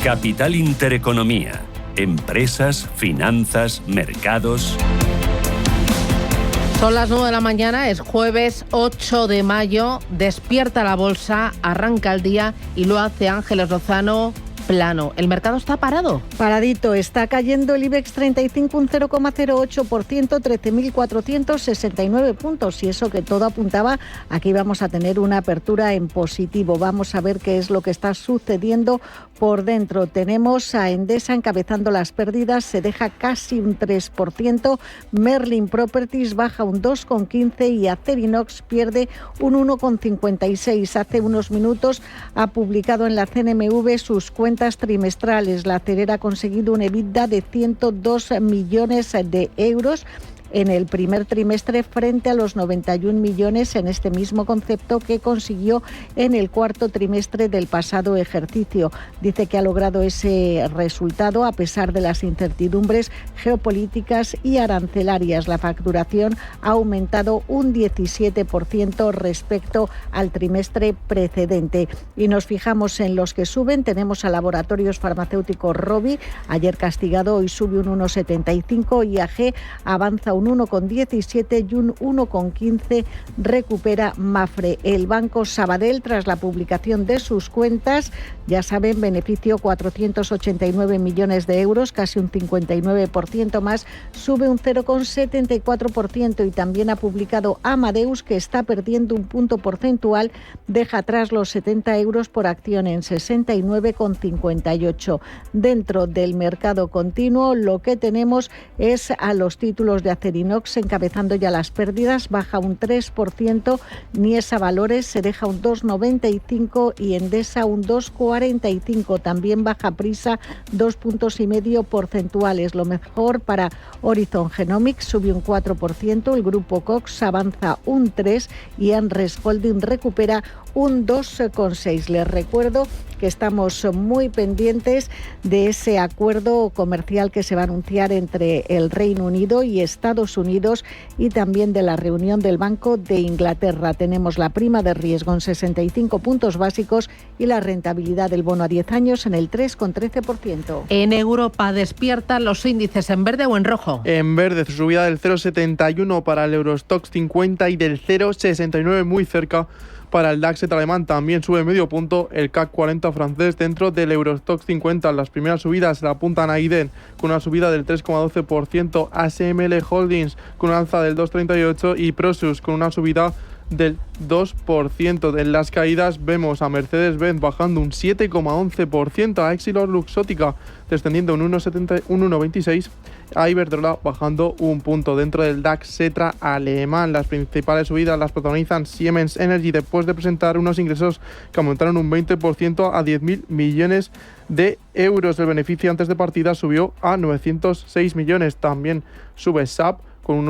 Capital Intereconomía. Empresas, finanzas, mercados. Son las 9 de la mañana, es jueves 8 de mayo, despierta la bolsa, arranca el día y lo hace Ángeles Lozano plano. ¿El mercado está parado? Paradito, está cayendo el IBEX 35 un 0,08%, 13.469 puntos. Y eso que todo apuntaba a que íbamos a tener una apertura en positivo. Vamos a ver qué es lo que está sucediendo por dentro. Tenemos a Endesa encabezando las pérdidas, se deja casi un 3%. Merlin Properties baja un 2,15% y Acerinox pierde un 1,56%. Hace unos minutos ha publicado en la CNMV sus cuentas trimestrales. La acerera ha conseguido un EBITDA de 102 millones de euros en el primer trimestre frente a los 91 millones en este mismo concepto que consiguió en el cuarto trimestre del pasado ejercicio. Dice que ha logrado ese resultado a pesar de las incertidumbres geopolíticas y arancelarias. La facturación ha aumentado un 17% respecto al trimestre precedente. Y nos fijamos en los que suben. Tenemos a Laboratorios Farmacéuticos Rovi, ayer castigado, hoy sube un 1,75. IAG avanza un 1,17 y un 1,15 recupera Mafre. El Banco Sabadell, tras la publicación de sus cuentas, ya saben, beneficio 489 millones de euros, casi un 59% más, sube un 0,74%. Y también ha publicado Amadeus, que está perdiendo un punto porcentual, deja atrás los 70 euros por acción en 69,58. Dentro del mercado continuo, lo que tenemos es a los títulos de Acerinox encabezando ya las pérdidas, baja un 3%, Niesa Valores se deja un 2,95 y Endesa un 2,45. También baja Prisa 2,5 puntos porcentuales. Lo mejor para Horizon Genomics, sube un 4%, el grupo Cox avanza un 3% y Anres Holding recupera un 2,6%. Les recuerdo que estamos muy pendientes de ese acuerdo comercial que se va a anunciar entre el Reino Unido y Estados Unidos y también de la reunión del Banco de Inglaterra. Tenemos la prima de riesgo en 65 puntos básicos y la rentabilidad del bono a 10 años en el 3,13%. En Europa despiertan los índices en verde o en rojo. En verde, subida del 0,71 para el Eurostoxx 50 y del 0,69 muy cerca para el DAX alemán. También sube medio punto el CAC 40 francés dentro del Eurostoxx 50. Las primeras subidas la apuntan a Aiden con una subida del 3,12%, ASML Holdings con una alza del 2,38% y Prosus con una subida del 2%. En las caídas vemos a Mercedes-Benz bajando un 7,11%, a Exilor Luxótica descendiendo un 1,26%, a Iberdrola bajando un punto. Dentro del DAX Xetra alemán, las principales subidas las protagonizan Siemens Energy después de presentar unos ingresos que aumentaron un 20% a 10.000 millones de euros. El beneficio antes de partida subió a 906 millones. También sube SAP con un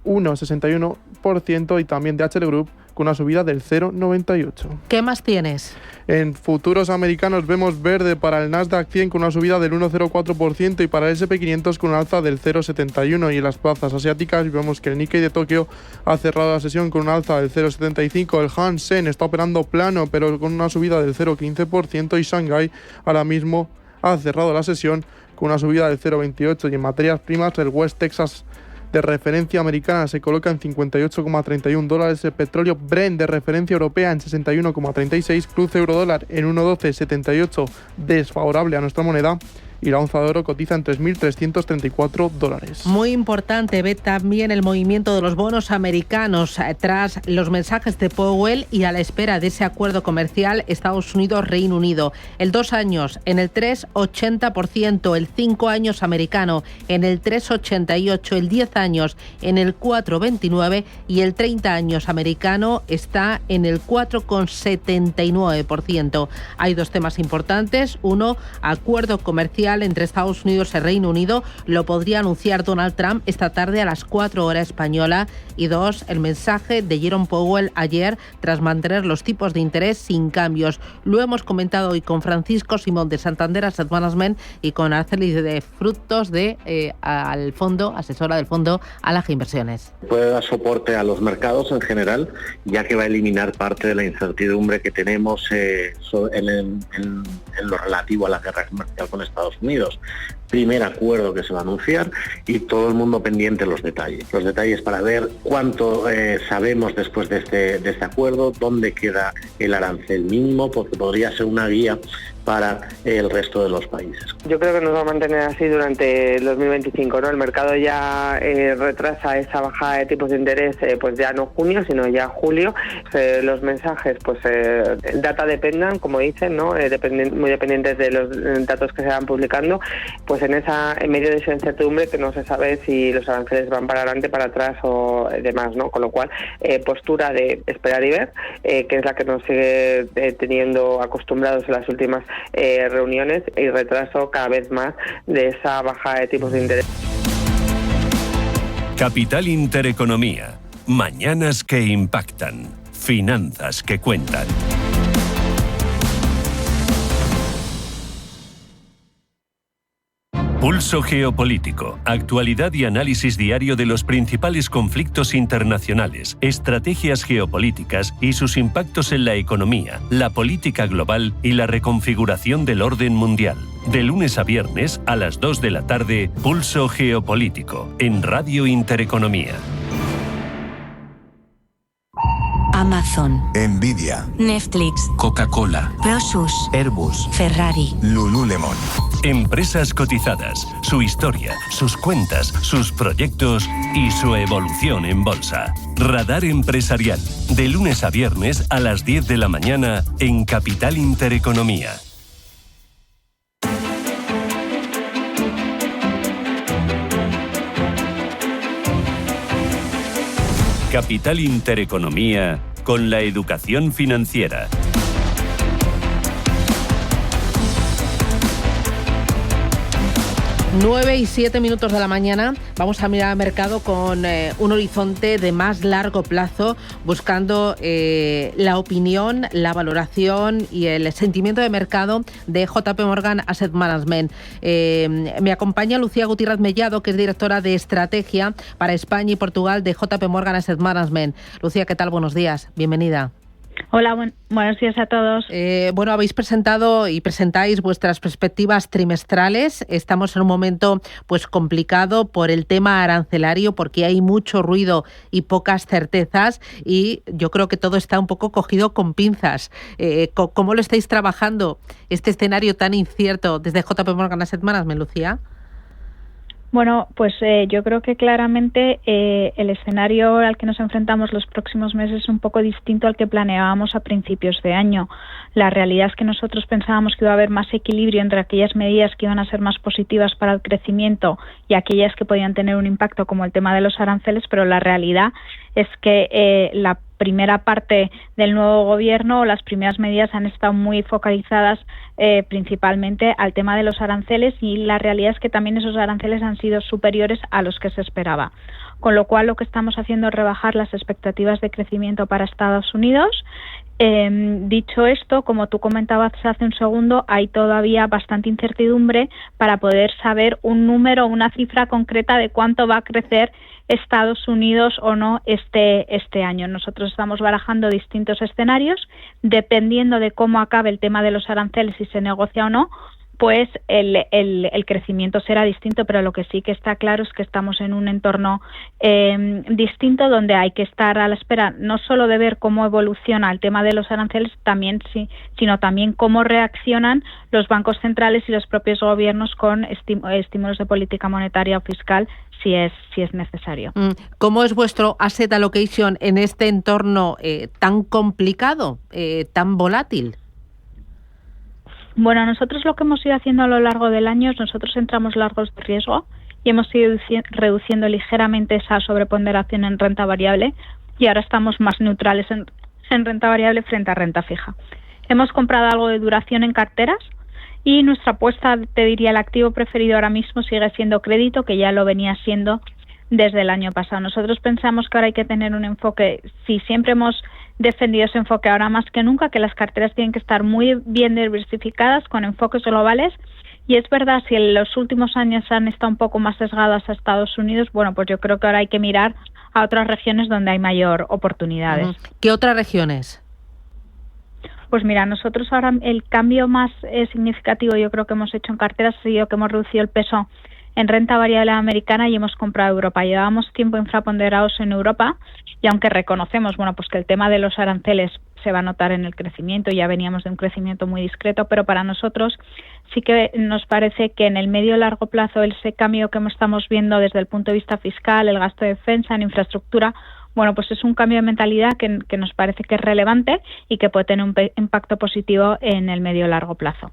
1,61% y también DHL Group con una subida del 0,98%. ¿Qué más tienes? En futuros americanos vemos verde para el Nasdaq 100 con una subida del 1,04% y para el S&P 500 con una alza del 0,71%. Y en las plazas asiáticas vemos que el Nikkei de Tokio ha cerrado la sesión con una alza del 0,75%. El Hang Seng está operando plano pero con una subida del 0,15% y Shanghai ahora mismo ha cerrado la sesión con una subida del 0,28%. Y en materias primas el West Texas de referencia americana se coloca en $58,31, el petróleo Brent de referencia europea en 61,36, cruce euro-dólar en 1,1278 desfavorable a nuestra moneda y la onza de oro cotiza en $3.334. Muy importante, ve también el movimiento de los bonos americanos tras los mensajes de Powell y a la espera de ese acuerdo comercial Estados Unidos-Reino Unido. El 2 años en el 3,80%, el 5 años americano en el 3,88%, el 10 años en el 4,29% y el 30 años americano está en el 4,79%. Hay dos temas importantes. Uno, acuerdo comercial comercial entre Estados Unidos y Reino Unido lo podría anunciar Donald Trump esta tarde a las 4 horas española. Y 2, el mensaje de Jerome Powell ayer tras mantener los tipos de interés sin cambios. Lo hemos comentado hoy con Francisco Simón de Santander Asset Management y con Araceli de Frutos al fondo, asesora del fondo Alaja Inversiones. Puede dar soporte a los mercados en general, ya que va a eliminar parte de la incertidumbre que tenemos en lo relativo a la guerra comercial con Estados Unidos. Primer acuerdo que se va a anunciar y todo el mundo pendiente de los detalles para ver cuánto sabemos después de este acuerdo, dónde queda el arancel mínimo, porque podría ser una guía para el resto de los países. Yo creo que nos va a mantener así durante el 2025, ¿no? El mercado ya retrasa esa bajada de tipos de interés, pues ya no junio, sino ya julio. Los mensajes, pues data dependan, como dicen, ¿no? Muy dependientes de los datos que se van publicando, pues en medio de esa incertidumbre que no se sabe si los aranceles van para adelante, para atrás o demás, ¿no? Con lo cual, postura de esperar y ver, que es la que nos sigue teniendo acostumbrados en las últimas reuniones, y retraso cada vez más de esa bajada de tipos de interés. Capital Intereconomía. Mañanas que impactan. Finanzas que cuentan. Pulso geopolítico, actualidad y análisis diario de los principales conflictos internacionales, estrategias geopolíticas y sus impactos en la economía, la política global y la reconfiguración del orden mundial. De lunes a viernes a las 2 de la tarde, Pulso geopolítico, en Radio Intereconomía. Amazon, Nvidia, Netflix, Coca-Cola, Prosus, Airbus, Ferrari, Lululemon. Empresas cotizadas, su historia, sus cuentas, sus proyectos y su evolución en bolsa. Radar Empresarial, de lunes a viernes a las 10 de la mañana en Capital Intereconomía. Capital Intereconomía con la educación financiera. 9:07 de la mañana. Vamos a mirar al mercado con un horizonte de más largo plazo, buscando la opinión, la valoración y el sentimiento de mercado de JP Morgan Asset Management. Me acompaña Lucía Gutiérrez Mellado, que es directora de estrategia para España y Portugal de JP Morgan Asset Management. Lucía, ¿qué tal? Buenos días. Bienvenida. Hola, buenos días a todos. Habéis presentado y presentáis vuestras perspectivas trimestrales. Estamos en un momento pues complicado por el tema arancelario, porque hay mucho ruido y pocas certezas, y yo creo que todo está un poco cogido con pinzas. ¿Cómo lo estáis trabajando este escenario tan incierto desde JP Morgan Asset Management, Lucía? Bueno, pues yo creo que claramente el escenario al que nos enfrentamos los próximos meses es un poco distinto al que planeábamos a principios de año. La realidad es que nosotros pensábamos que iba a haber más equilibrio entre aquellas medidas que iban a ser más positivas para el crecimiento y aquellas que podían tener un impacto, como el tema de los aranceles, pero la realidad es que la primera parte del nuevo gobierno, las primeras medidas han estado muy focalizadas principalmente al tema de los aranceles, y la realidad es que también esos aranceles han sido superiores a los que se esperaba. Con lo cual, lo que estamos haciendo es rebajar las expectativas de crecimiento para Estados Unidos. Dicho esto, como tú comentabas hace un segundo, hay todavía bastante incertidumbre para poder saber un número, una cifra concreta de cuánto va a crecer Estados Unidos o no este año. Nosotros estamos barajando distintos escenarios, dependiendo de cómo acabe el tema de los aranceles, si se negocia o no, pues el crecimiento será distinto, pero lo que sí que está claro es que estamos en un entorno distinto, donde hay que estar a la espera no solo de ver cómo evoluciona el tema de los aranceles, sino también cómo reaccionan los bancos centrales y los propios gobiernos con estímulos de política monetaria o fiscal, si es necesario. ¿Cómo es vuestro asset allocation en este entorno tan complicado, tan volátil? Bueno, nosotros lo que hemos ido haciendo a lo largo del año es nosotros entramos largos de riesgo y hemos ido reduciendo ligeramente esa sobreponderación en renta variable, y ahora estamos más neutrales en renta variable frente a renta fija. Hemos comprado algo de duración en carteras Y nuestra apuesta, te diría, el activo preferido ahora mismo sigue siendo crédito, que ya lo venía siendo desde el año pasado. Nosotros pensamos que ahora hay que tener un enfoque, si siempre hemos defendido ese enfoque ahora más que nunca, que las carteras tienen que estar muy bien diversificadas con enfoques globales. Y es verdad, si en los últimos años han estado un poco más sesgadas a Estados Unidos, bueno, pues yo creo que ahora hay que mirar a otras regiones donde hay mayor oportunidades. ¿Qué otras regiones? Pues mira, nosotros ahora el cambio más significativo yo creo que hemos hecho en carteras ha sido que hemos reducido el peso en renta variable americana y hemos comprado Europa. Llevábamos tiempo infraponderados en Europa y aunque reconocemos, bueno, pues que el tema de los aranceles se va a notar en el crecimiento, ya veníamos de un crecimiento muy discreto, pero para nosotros sí que nos parece que en el medio y largo plazo ese cambio que estamos viendo desde el punto de vista fiscal, el gasto de defensa, en infraestructura, bueno, pues es un cambio de mentalidad que nos parece que es relevante y que puede tener un impacto positivo en el medio y largo plazo.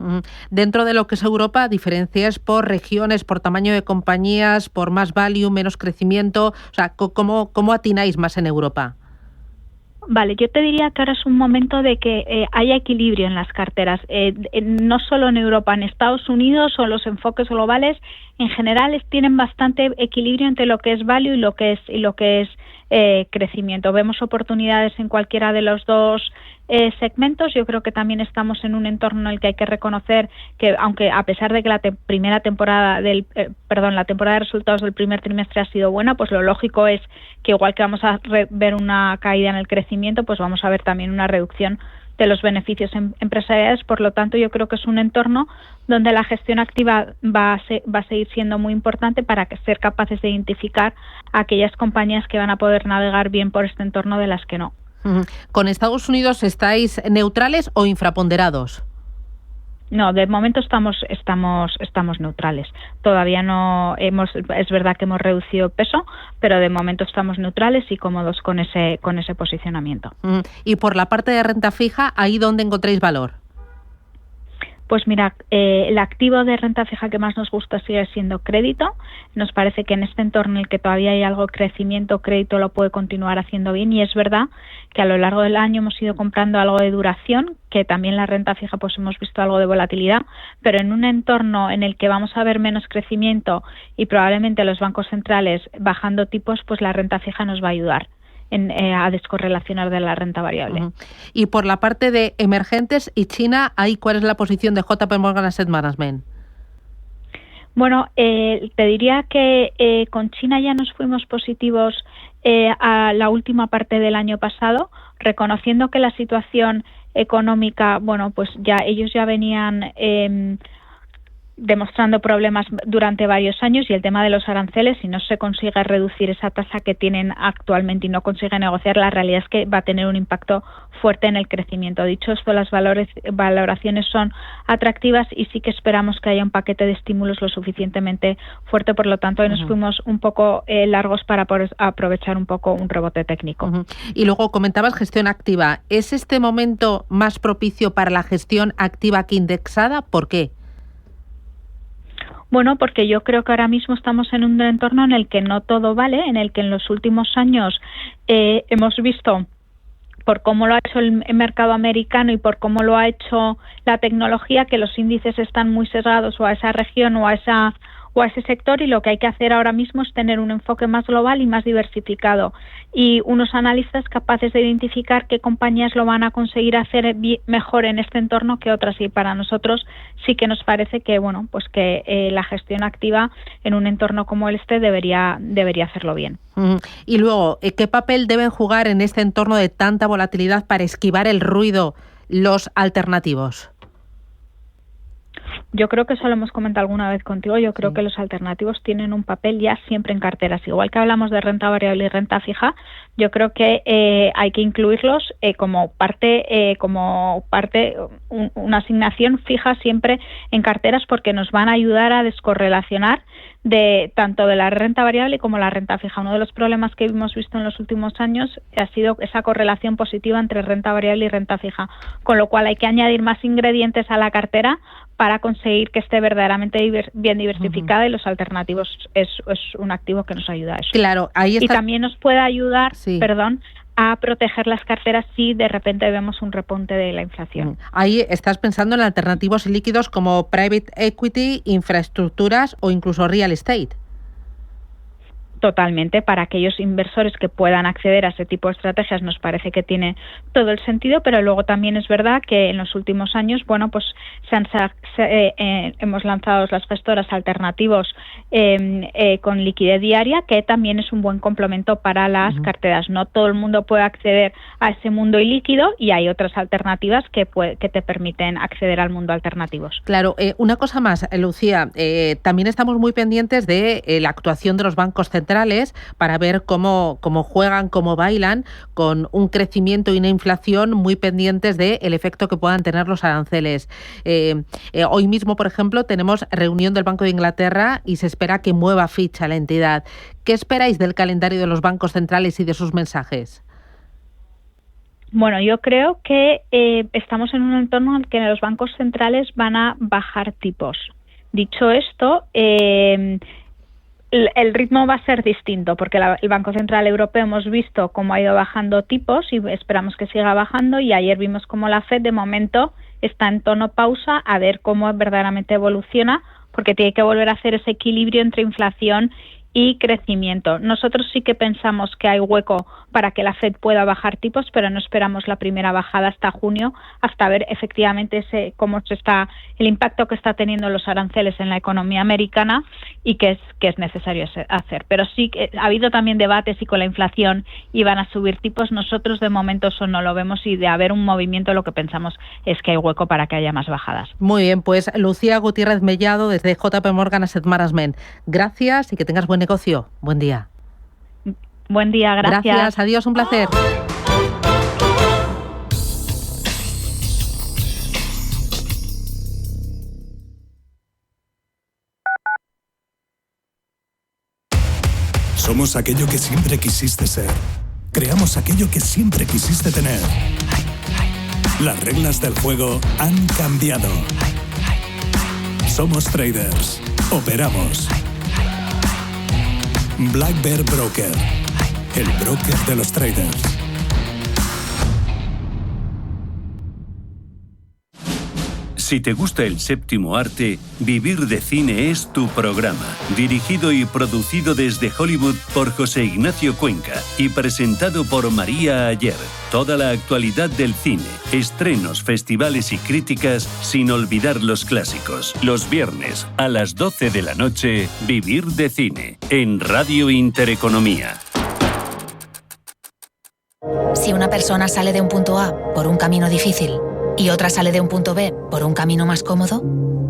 Dentro de lo que es Europa, diferencias por regiones, por tamaño de compañías, por más value, menos crecimiento, o sea, ¿cómo atináis más en Europa? Vale, yo te diría que ahora es un momento de que haya equilibrio en las carteras, no solo en Europa, en Estados Unidos o los enfoques globales en general tienen bastante equilibrio entre lo que es value y lo que es crecimiento. Vemos oportunidades en cualquiera de los dos segmentos. Yo creo que también estamos en un entorno en el que hay que reconocer que, aunque a pesar de que la temporada de resultados del primer trimestre ha sido buena, pues lo lógico es que igual que vamos a ver una caída en el crecimiento, pues vamos a ver también una reducción de los beneficios empresariales. Por lo tanto, yo creo que es un entorno donde la gestión activa va a seguir siendo muy importante para ser capaces de identificar a aquellas compañías que van a poder navegar bien por este entorno de las que no. ¿Con Estados Unidos estáis neutrales o infraponderados? No, de momento estamos neutrales. Todavía no es verdad que hemos reducido peso, pero de momento estamos neutrales y cómodos con ese posicionamiento. Y por la parte de renta fija, ¿ahí dónde encontráis valor? Pues mira, el activo de renta fija que más nos gusta sigue siendo crédito. Nos parece que en este entorno en el que todavía hay algo de crecimiento, crédito lo puede continuar haciendo bien, y es verdad que a lo largo del año hemos ido comprando algo de duración, que también la renta fija pues hemos visto algo de volatilidad, pero en un entorno en el que vamos a ver menos crecimiento y probablemente los bancos centrales bajando tipos, pues la renta fija nos va a ayudar a descorrelacionar de la renta variable. Y por la parte de emergentes y China, ¿ahí cuál es la posición de JP Morgan Asset Management? Bueno, te diría que con China ya nos fuimos positivos a la última parte del año pasado, reconociendo que la situación económica, bueno, pues ellos ya venían demostrando problemas durante varios años, y el tema de los aranceles, si no se consigue reducir esa tasa que tienen actualmente y no consigue negociar, la realidad es que va a tener un impacto fuerte en el crecimiento. Dicho esto, las valoraciones son atractivas y sí que esperamos que haya un paquete de estímulos lo suficientemente fuerte, por lo tanto, hoy nos fuimos un poco largos para poder aprovechar un poco un rebote técnico. Y luego comentabas gestión activa. ¿Es este momento más propicio para la gestión activa que indexada? ¿Por qué? Bueno, porque yo creo que ahora mismo estamos en un entorno en el que no todo vale, en el que en los últimos años hemos visto, por cómo lo ha hecho el mercado americano y por cómo lo ha hecho la tecnología, que los índices están muy sesgados o a esa región o a ese sector, y lo que hay que hacer ahora mismo es tener un enfoque más global y más diversificado, y unos analistas capaces de identificar qué compañías lo van a conseguir hacer mejor en este entorno que otras, y para nosotros sí que nos parece que pues que la gestión activa en un entorno como este debería hacerlo bien. Y luego, ¿qué papel deben jugar en este entorno de tanta volatilidad para esquivar el ruido los alternativos? Yo creo que eso lo hemos comentado alguna vez contigo. Yo creo que los alternativos tienen un papel ya siempre en carteras. Igual que hablamos de renta variable y renta fija, yo creo que hay que incluirlos como parte, una asignación fija siempre en carteras, porque nos van a ayudar a descorrelacionar tanto de la renta variable como la renta fija. Uno de los problemas que hemos visto en los últimos años ha sido esa correlación positiva entre renta variable y renta fija, con lo cual hay que añadir más ingredientes a la cartera para conseguir que esté verdaderamente bien diversificada, y los alternativos es un activo que nos ayuda a eso. Claro, ahí está. Y también nos puede ayudar, a proteger las carteras si de repente vemos un repunte de la inflación. Ahí estás pensando en alternativos líquidos como private equity, infraestructuras o incluso real estate. Totalmente, para aquellos inversores que puedan acceder a ese tipo de estrategias nos parece que tiene todo el sentido, pero luego también es verdad que en los últimos años, bueno, pues hemos lanzado las gestoras alternativos con liquidez diaria, que también es un buen complemento para las carteras. No todo el mundo puede acceder a ese mundo ilíquido y hay otras alternativas que te permiten acceder al mundo alternativos. Claro, una cosa más, Lucía, también estamos muy pendientes de la actuación de los bancos centrales para ver cómo juegan, cómo bailan, con un crecimiento y una inflación muy pendientes del efecto que puedan tener los aranceles. Hoy mismo, por ejemplo, tenemos reunión del Banco de Inglaterra y se espera que mueva ficha la entidad. ¿Qué esperáis del calendario de los bancos centrales y de sus mensajes? Bueno, yo creo que estamos en un entorno en el que los bancos centrales van a bajar tipos. Dicho esto, el ritmo va a ser distinto porque el Banco Central Europeo hemos visto cómo ha ido bajando tipos y esperamos que siga bajando, y ayer vimos cómo la FED de momento está en tono pausa a ver cómo verdaderamente evoluciona, porque tiene que volver a hacer ese equilibrio entre inflación y crecimiento. Nosotros sí que pensamos que hay hueco para que la FED pueda bajar tipos, pero no esperamos la primera bajada hasta junio, hasta ver efectivamente el impacto que está teniendo los aranceles en la economía americana y que es necesario hacer. Pero sí que ha habido también debates y con la inflación iban a subir tipos. Nosotros de momento eso no lo vemos, y de haber un movimiento lo que pensamos es que hay hueco para que haya más bajadas. Muy bien, pues Lucía Gutiérrez Mellado desde JP Morgan Asset Management. Gracias y que tengas buen negocio. Buen día. Buen día, gracias. Gracias, adiós, un placer. Somos aquello que siempre quisiste ser. Creamos aquello que siempre quisiste tener. Las reglas del juego han cambiado. Somos traders. Operamos. Black Bear Broker. El broker de los traders. Si te gusta el séptimo arte, Vivir de Cine es tu programa. Dirigido y producido desde Hollywood por José Ignacio Cuenca y presentado por María Ayer. Toda la actualidad del cine, estrenos, festivales y críticas, sin olvidar los clásicos. Los viernes a las 12 de la noche, Vivir de Cine, en Radio Intereconomía. Si una persona sale de un punto A por un camino difícil y otra sale de un punto B por un camino más cómodo,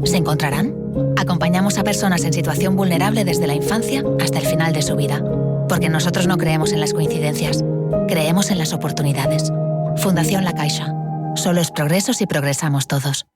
¿se encontrarán? Acompañamos a personas en situación vulnerable desde la infancia hasta el final de su vida. Porque nosotros no creemos en las coincidencias, creemos en las oportunidades. Fundación La Caixa. Solo es progreso si progresamos todos.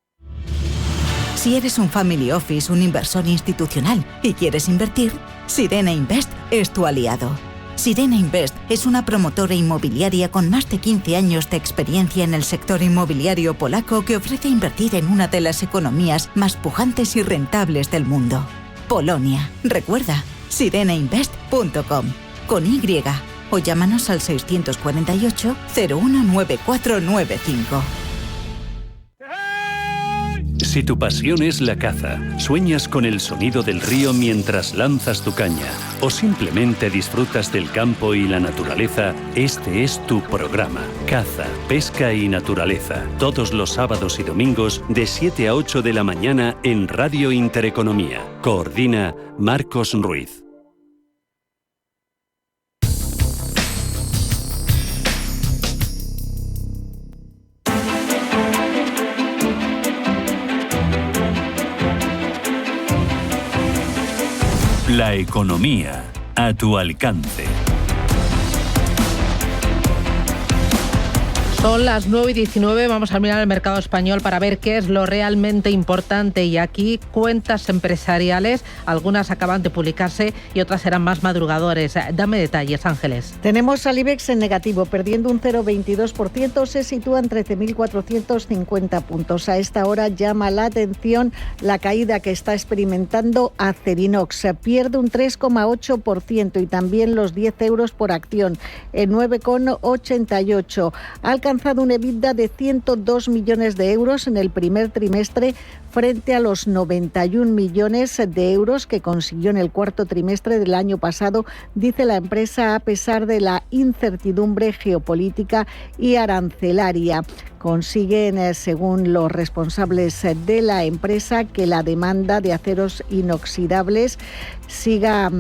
Si eres un family office, un inversor institucional y quieres invertir, Sirena Invest es tu aliado. Sirena Invest es una promotora inmobiliaria con más de 15 años de experiencia en el sector inmobiliario polaco que ofrece invertir en una de las economías más pujantes y rentables del mundo. Polonia. Recuerda, sirenainvest.com con Y o llámanos al 648 019495. Si tu pasión es la caza, sueñas con el sonido del río mientras lanzas tu caña o simplemente disfrutas del campo y la naturaleza, este es tu programa. Caza, pesca y naturaleza. Todos los sábados y domingos de 7 a 8 de la mañana en Radio Intereconomía. Coordina Marcos Ruiz. La economía a tu alcance. Son las 9:19, vamos a mirar el mercado español para ver qué es lo realmente importante y aquí cuentas empresariales, algunas acaban de publicarse y otras serán más madrugadores. Dame detalles, Ángeles. Tenemos al IBEX en negativo, perdiendo un 0,22%, se sitúa en 13.450 puntos. A esta hora llama la atención la caída que está experimentando Acerinox, pierde un 3,8% y también los 10 euros por acción, en 9,88. Ha alcanzado un EBITDA de 102 millones de euros en el primer trimestre frente a los 91 millones de euros que consiguió en el cuarto trimestre del año pasado, dice la empresa, a pesar de la incertidumbre geopolítica y arancelaria. Consiguen, según los responsables de la empresa, que la demanda de aceros inoxidables siga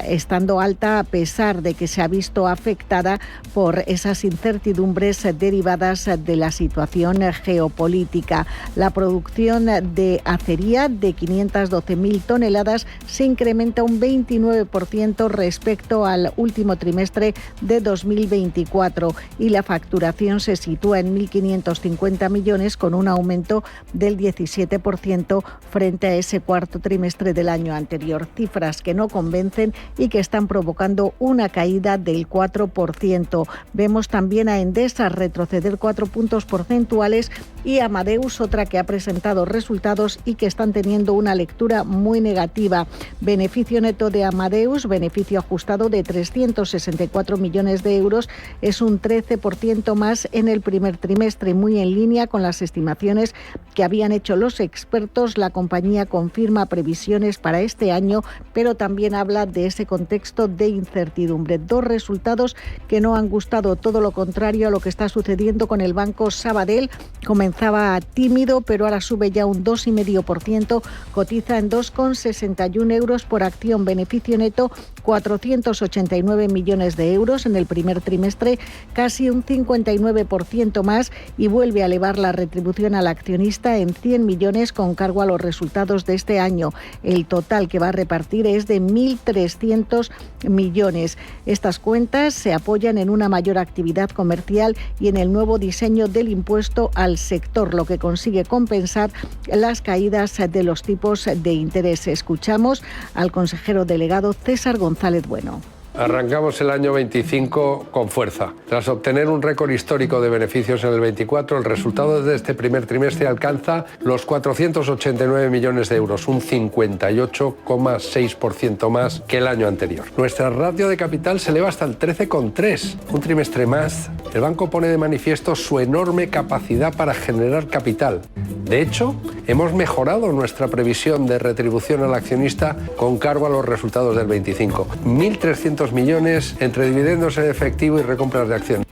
estando alta a pesar de que se ha visto afectada por esas incertidumbres derivadas de la situación geopolítica. La producción de acería de 512.000 toneladas se incrementa un 29% respecto al último trimestre de 2024 y la facturación se sitúa en 1.550 millones con un aumento del 17% frente a ese cuarto trimestre del año anterior. Cifras que no convencen y que están provocando una caída del 4%. Vemos también a Endesa retroceder 4 puntos porcentuales y Amadeus, otra que ha presentado resultados y que están teniendo una lectura muy negativa. Beneficio neto de Amadeus, beneficio ajustado de 364 millones de euros, es un 13% más en el primer trimestre, muy en línea con las estimaciones que habían hecho los expertos. La compañía confirma previsiones para este año, pero también habla de ese contexto de incertidumbre. Dos resultados que no han gustado, todo lo contrario a lo que está sucediendo con el Banco Sabadell. Comenzaba tímido, pero ahora sube ya un 2,5%, cotiza en 2,61 euros por acción. Beneficio neto 489 millones de euros en el primer trimestre, casi un 59% más, y vuelve a elevar la retribución al accionista en 100 millones con cargo a los resultados de este año. El total que va a repartir es de 1.300 millones. Estas cuentas se apoyan en una mayor actividad comercial y en el nuevo diseño del impuesto al sector, lo que consigue compensar las caídas de los tipos de interés. Escuchamos al consejero delegado César González Bueno. Arrancamos el año 25 con fuerza. Tras obtener un récord histórico de beneficios en el 24, el resultado de este primer trimestre alcanza los 489 millones de euros, un 58,6% más que el año anterior. Nuestra ratio de capital se eleva hasta el 13,3. Un trimestre más, el banco pone de manifiesto su enorme capacidad para generar capital. De hecho, hemos mejorado nuestra previsión de retribución al accionista con cargo a los resultados del 25. 1.300 millones entre dividendos en efectivo y recompras de acciones.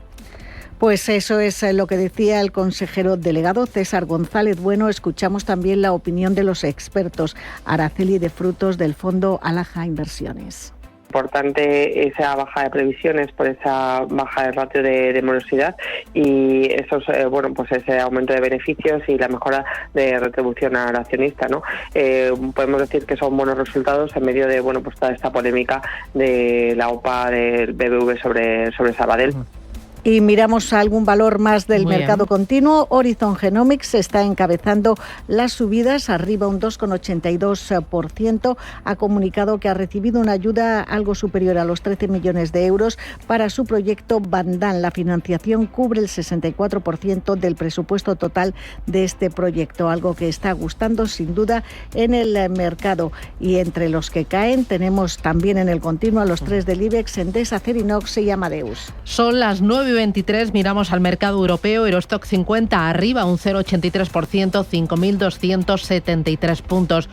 Pues eso es lo que decía el consejero delegado César González Bueno. Escuchamos también la opinión de los expertos. Araceli de Frutos, del fondo Alaja Inversiones. Importante esa baja de previsiones por esa baja de ratio de morosidad y esos pues ese aumento de beneficios y la mejora de retribución al accionista, ¿no? Podemos decir que son buenos resultados en medio de pues toda esta polémica de la OPA del BBV sobre Sabadell. Y miramos a algún valor más del mercado continuo. Horizon Genomics está encabezando las subidas, arriba un 2,82%. Ha comunicado que ha recibido una ayuda algo superior a los 13 millones de euros para su proyecto Bandan. La financiación cubre el 64% del presupuesto total de este proyecto, algo que está gustando sin duda en el mercado. Y entre los que caen tenemos también en el continuo a los tres del IBEX, Endesa, Acerinox y Amadeus. Son las 9:23, miramos al mercado europeo. Eurostock 50 arriba un 0,83%, 5.273 puntos.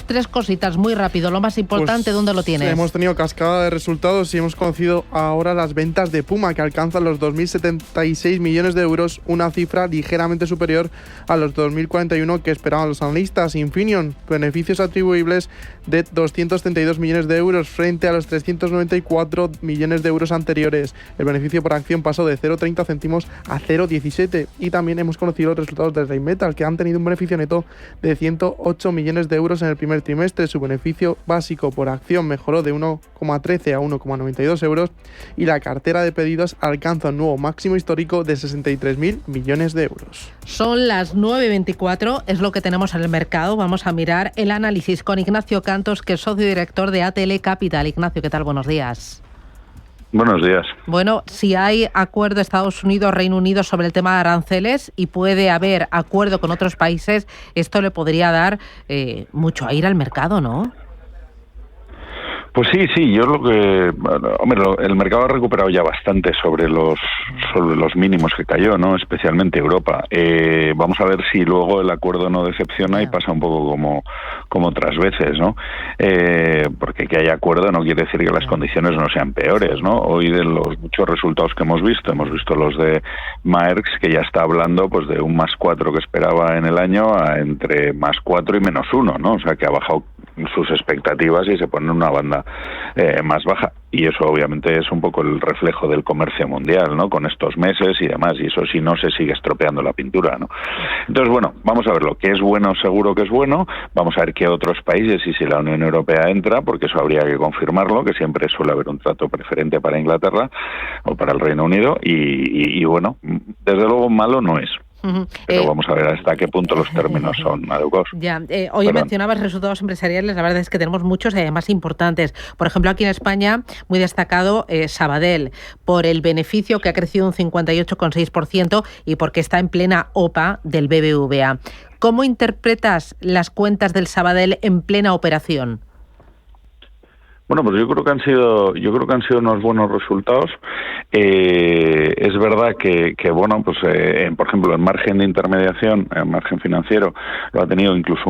Tres cositas muy rápido. Lo más importante, ¿dónde lo tienes? Hemos tenido cascada de resultados y hemos conocido ahora las ventas de Puma, que alcanzan los 2.076 millones de euros, una cifra ligeramente superior a los 2.041 que esperaban los analistas. Infineon, beneficios atribuibles de 232 millones de euros frente a los 394 millones de euros anteriores. El beneficio por acción pasó pasó de 0,30 céntimos a 0,17. Y también hemos conocido los resultados de Rheinmetall, que han tenido un beneficio neto de 108 millones de euros en el primer trimestre. Su beneficio básico por acción mejoró de 1,13 a 1,92 euros y la cartera de pedidos alcanza un nuevo máximo histórico de 63.000 millones de euros. Son las 9:24, es lo que tenemos en el mercado. Vamos a mirar el análisis con Ignacio Cantos, que es socio director de ATL Capital. Ignacio, ¿qué tal? Buenos días. Buenos días. Bueno, si hay acuerdo Estados Unidos-Reino Unido sobre el tema de aranceles y puede haber acuerdo con otros países, esto le podría dar mucho aire al mercado, ¿no? Pues sí, yo lo que... Hombre, el mercado ha recuperado ya bastante sobre los mínimos que cayó, ¿no? Especialmente Europa. Vamos a ver si luego el acuerdo no decepciona y pasa un poco como otras veces, ¿no? Porque que haya acuerdo no quiere decir que las condiciones no sean peores, ¿no? Hoy de los muchos resultados que hemos visto los de Maersk, que ya está hablando pues de un +4 que esperaba en el año a entre +4 y -1, ¿no? O sea, que ha bajado sus expectativas y se pone en una banda más baja, y eso obviamente es un poco el reflejo del comercio mundial, ¿no? Con estos meses y demás, y eso si no se sigue estropeando la pintura, ¿no? Entonces, bueno, vamos a ver lo que es bueno, seguro que es bueno, vamos a ver qué otros países y si la Unión Europea entra, porque eso habría que confirmarlo, que siempre suele haber un trato preferente para Inglaterra o para el Reino Unido, y bueno, desde luego malo no es. Pero vamos a ver hasta qué punto los términos son adecuados. Ya, hoy mencionabas resultados empresariales, la verdad es que tenemos muchos y además importantes. Por ejemplo, aquí en España, muy destacado Sabadell, por el beneficio que ha crecido un 58,6% y porque está en plena OPA del BBVA. ¿Cómo interpretas las cuentas del Sabadell en plena operación? Bueno, pues yo creo que han sido unos buenos resultados. Es verdad que bueno, pues por ejemplo, el margen de intermediación, el margen financiero, lo ha tenido incluso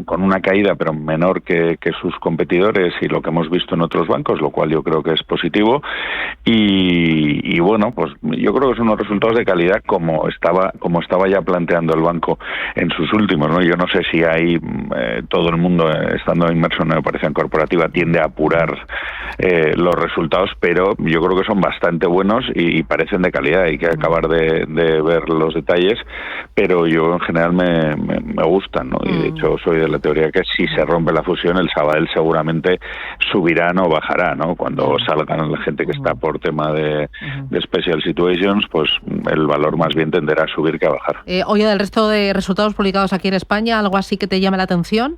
con una caída, pero menor que sus competidores y lo que hemos visto en otros bancos, lo cual yo creo que es positivo. Y bueno, pues yo creo que son unos resultados de calidad como estaba ya planteando el banco en sus últimos, ¿no? Yo no sé si ahí todo el mundo, estando inmerso en una operación corporativa, tiende a apurar los resultados, pero yo creo que son bastante buenos y parecen de calidad. Hay que acabar de ver los detalles, pero yo en general me gustan, ¿no? Y de hecho soy de la teoría que si se rompe la fusión, el Sabadell seguramente subirá, no bajará, ¿no? Cuando salgan la gente que está por tema de special situations, pues el valor más bien tenderá a subir que a bajar. Oye, del resto de resultados publicados aquí en España, ¿algo así que te llame la atención?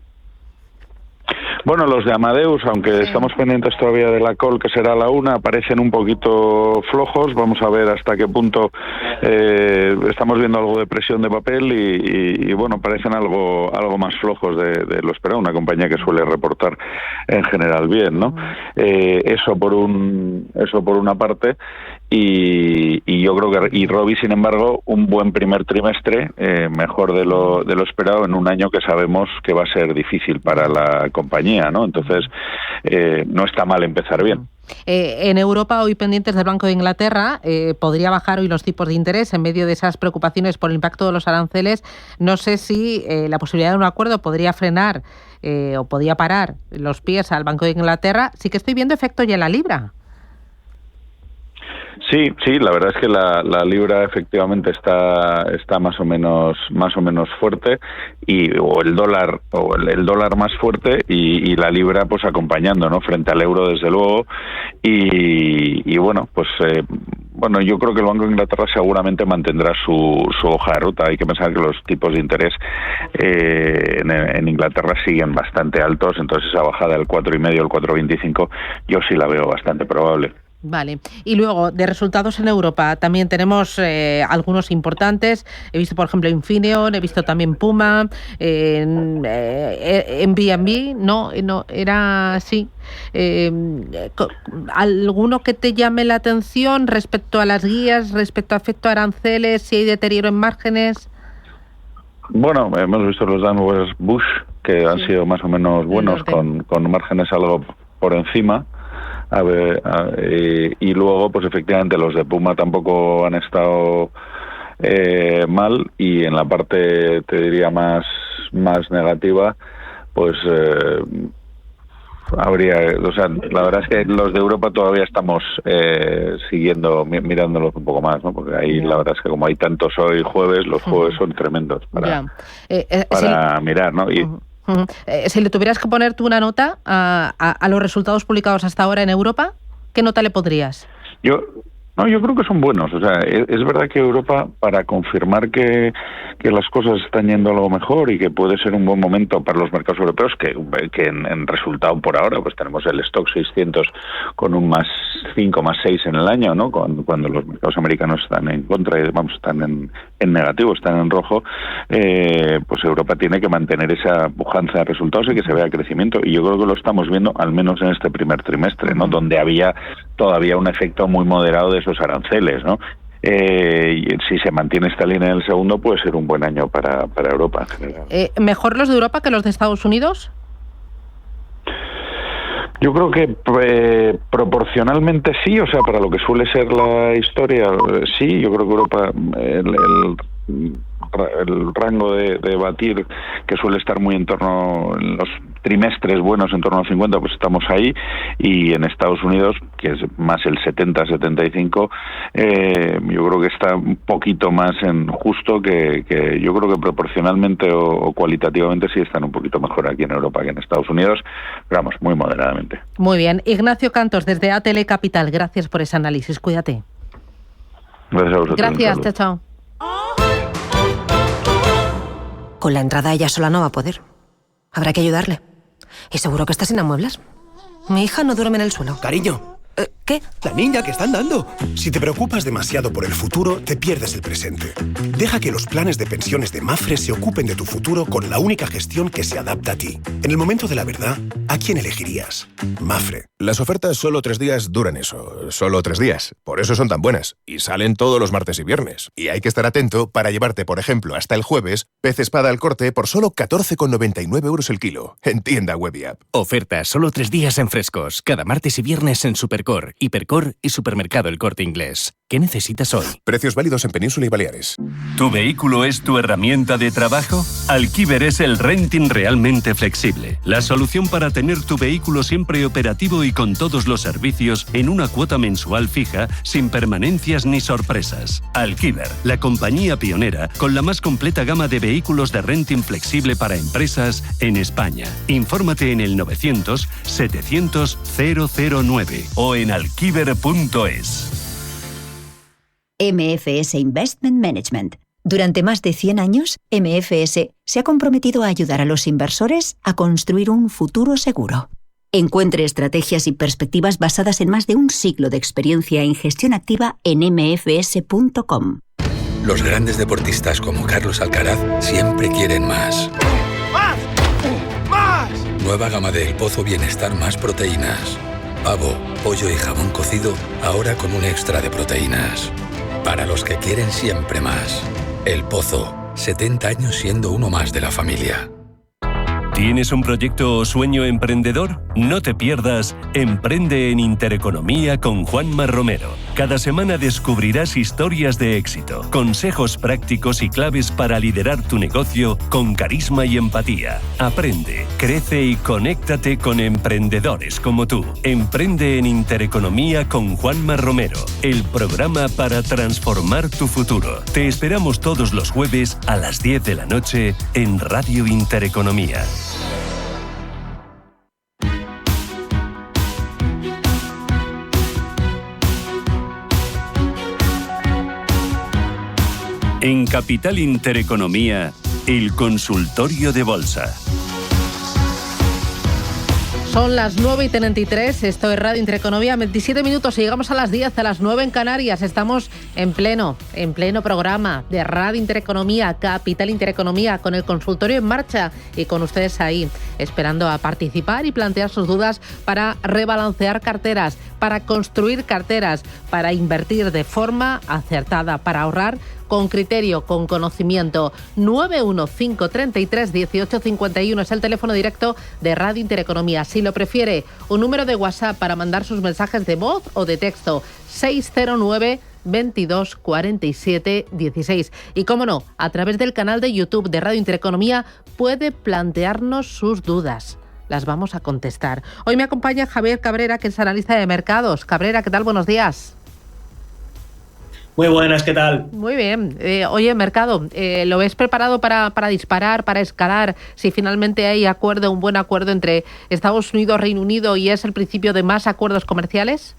Bueno, los de Amadeus, aunque estamos pendientes todavía de la call, que será la 1, parecen un poquito flojos. Vamos a ver hasta qué punto estamos viendo algo de presión de papel y bueno, parecen algo más flojos de lo esperado. Una compañía que suele reportar en general bien, ¿no? Eso por una parte. Y yo creo que Robi, sin embargo, un buen primer trimestre, mejor de lo esperado en un año que sabemos que va a ser difícil para la compañía, ¿no? Entonces, no está mal empezar bien. En Europa, hoy pendientes del Banco de Inglaterra, podría bajar hoy los tipos de interés en medio de esas preocupaciones por el impacto de los aranceles. No sé si la posibilidad de un acuerdo podría frenar o podría parar los pies al Banco de Inglaterra. Sí que estoy viendo efecto ya en la libra. Sí, la verdad es que la libra efectivamente está más o menos fuerte o el dólar más fuerte y la libra pues acompañando, ¿no? Frente al euro, desde luego, y bueno, pues bueno, yo creo que el Banco de Inglaterra seguramente mantendrá su hoja de ruta. Hay que pensar que los tipos de interés en Inglaterra siguen bastante altos, entonces esa bajada del 4,5 al 4,25 yo sí la veo bastante probable. Vale. Y luego, de resultados en Europa, también tenemos algunos importantes. He visto, por ejemplo, Infineon, he visto también Puma, en B&B, no, era así. ¿Alguno que te llame la atención respecto a las guías, respecto a efecto aranceles, si hay deterioro en márgenes? Bueno, hemos visto los Danwers Bush, que han sido más o menos buenos, con márgenes algo por encima. Y luego, pues efectivamente, los de Puma tampoco han estado mal, y en la parte, te diría, más negativa, pues la verdad es que los de Europa todavía estamos mirándolos un poco más, ¿no? Porque ahí la verdad es que como hay tantos hoy jueves, los jueves son tremendos para mirar, ¿no? Y si le tuvieras que poner tú una nota a los resultados publicados hasta ahora en Europa, ¿qué nota le pondrías? Yo creo que son buenos. O sea, es verdad que Europa, para confirmar que las cosas están yendo algo mejor y que puede ser un buen momento para los mercados europeos, que en resultado por ahora, pues tenemos el Stock 600 con un +5, +6 en el año, ¿no? Cuando los mercados americanos están en contra y están en negativo, están en rojo, pues Europa tiene que mantener esa pujanza de resultados y que se vea crecimiento. Y yo creo que lo estamos viendo, al menos en este primer trimestre, ¿no? Donde había todavía un efecto muy moderado de esos aranceles, ¿no? Y si se mantiene esta línea en el segundo, puede ser un buen año para Europa en general. ¿Mejor los de Europa que los de Estados Unidos? Yo creo que proporcionalmente sí, o sea, para lo que suele ser la historia, sí. Yo creo que Europa, el rango de batir, que suele estar muy en torno, en los trimestres buenos en torno al 50, pues estamos ahí, y en Estados Unidos, que es más el 70-75, yo creo que está un poquito más en justo, que yo creo que proporcionalmente o cualitativamente sí están un poquito mejor aquí en Europa que en Estados Unidos, pero vamos, muy moderadamente. Muy bien. Ignacio Cantos, desde ATL Capital, gracias por ese análisis, cuídate. Gracias a vosotros. Gracias, chao. Con la entrada ella sola no va a poder. Habrá que ayudarle. Y seguro que está sin amueblas. Mi hija no duerme en el suelo. Cariño. ¿Qué? La niña que está andando. Si te preocupas demasiado por el futuro, te pierdes el presente. Deja que los planes de pensiones de Mapfre se ocupen de tu futuro con la única gestión que se adapta a ti. En el momento de la verdad, ¿a quién elegirías? Mapfre. Las ofertas solo 3 días duran eso. Solo 3 días. Por eso son tan buenas. Y salen todos los martes y viernes. Y hay que estar atento para llevarte, por ejemplo, hasta el jueves, pez espada al corte por solo 14,99 € el kilo. En tienda web y app. Oferta solo 3 días en frescos. Cada martes y viernes en Supercor, Hipercor y Supermercado El Corte Inglés. ¿Qué necesitas hoy? Precios válidos en Península y Baleares. ¿Tu vehículo es tu herramienta de trabajo? Alquiver es el renting realmente flexible. La solución para tener tu vehículo siempre operativo y con todos los servicios en una cuota mensual fija, sin permanencias ni sorpresas. Alquiver, la compañía pionera con la más completa gama de vehículos de renting flexible para empresas en España. Infórmate en el 900 700 009 o en alquiver.es. MFS Investment Management. Durante más de 100 años, MFS se ha comprometido a ayudar a los inversores a construir un futuro seguro. Encuentre estrategias y perspectivas basadas en más de un siglo de experiencia en gestión activa en mfs.com. Los grandes deportistas como Carlos Alcaraz siempre quieren más. ¡Más! ¡Más! Nueva gama de El Pozo Bienestar más proteínas. Pavo, pollo y jamón cocido, ahora con un extra de proteínas. Para los que quieren siempre más. El Pozo, 70 años siendo uno más de la familia. ¿Tienes un proyecto o sueño emprendedor? No te pierdas Emprende en Intereconomía con Juanma Romero. Cada semana descubrirás historias de éxito, consejos prácticos y claves para liderar tu negocio con carisma y empatía. Aprende, crece y conéctate con emprendedores como tú. Emprende en Intereconomía con Juanma Romero, el programa para transformar tu futuro. Te esperamos todos los jueves a las 10 de la noche en Radio Intereconomía. En Capital Intereconomía, el consultorio de bolsa. Son las 9:33, esto es Radio Intereconomía, 27 minutos y llegamos a las 10, a las 9 en Canarias. Estamos en pleno programa de Radio Intereconomía, Capital Intereconomía, con el consultorio en marcha y con ustedes ahí, esperando a participar y plantear sus dudas para rebalancear carteras, para construir carteras, para invertir de forma acertada, para ahorrar con criterio, con conocimiento. 915331851 es el teléfono directo de Radio Intereconomía. Si lo prefiere, un número de WhatsApp para mandar sus mensajes de voz o de texto, 609 22 47 16. Y cómo no, a través del canal de YouTube de Radio Intereconomía puede plantearnos sus dudas. las vamos a contestar. Hoy me acompaña Javier Cabrera, que es analista de mercados. Cabrera, ¿qué tal? Buenos días. Muy buenas, ¿qué tal? Muy bien. Oye, mercado, ¿lo ves preparado para disparar, para escalar? Si finalmente hay un buen acuerdo entre Estados Unidos, Reino Unido y es el principio de más acuerdos comerciales.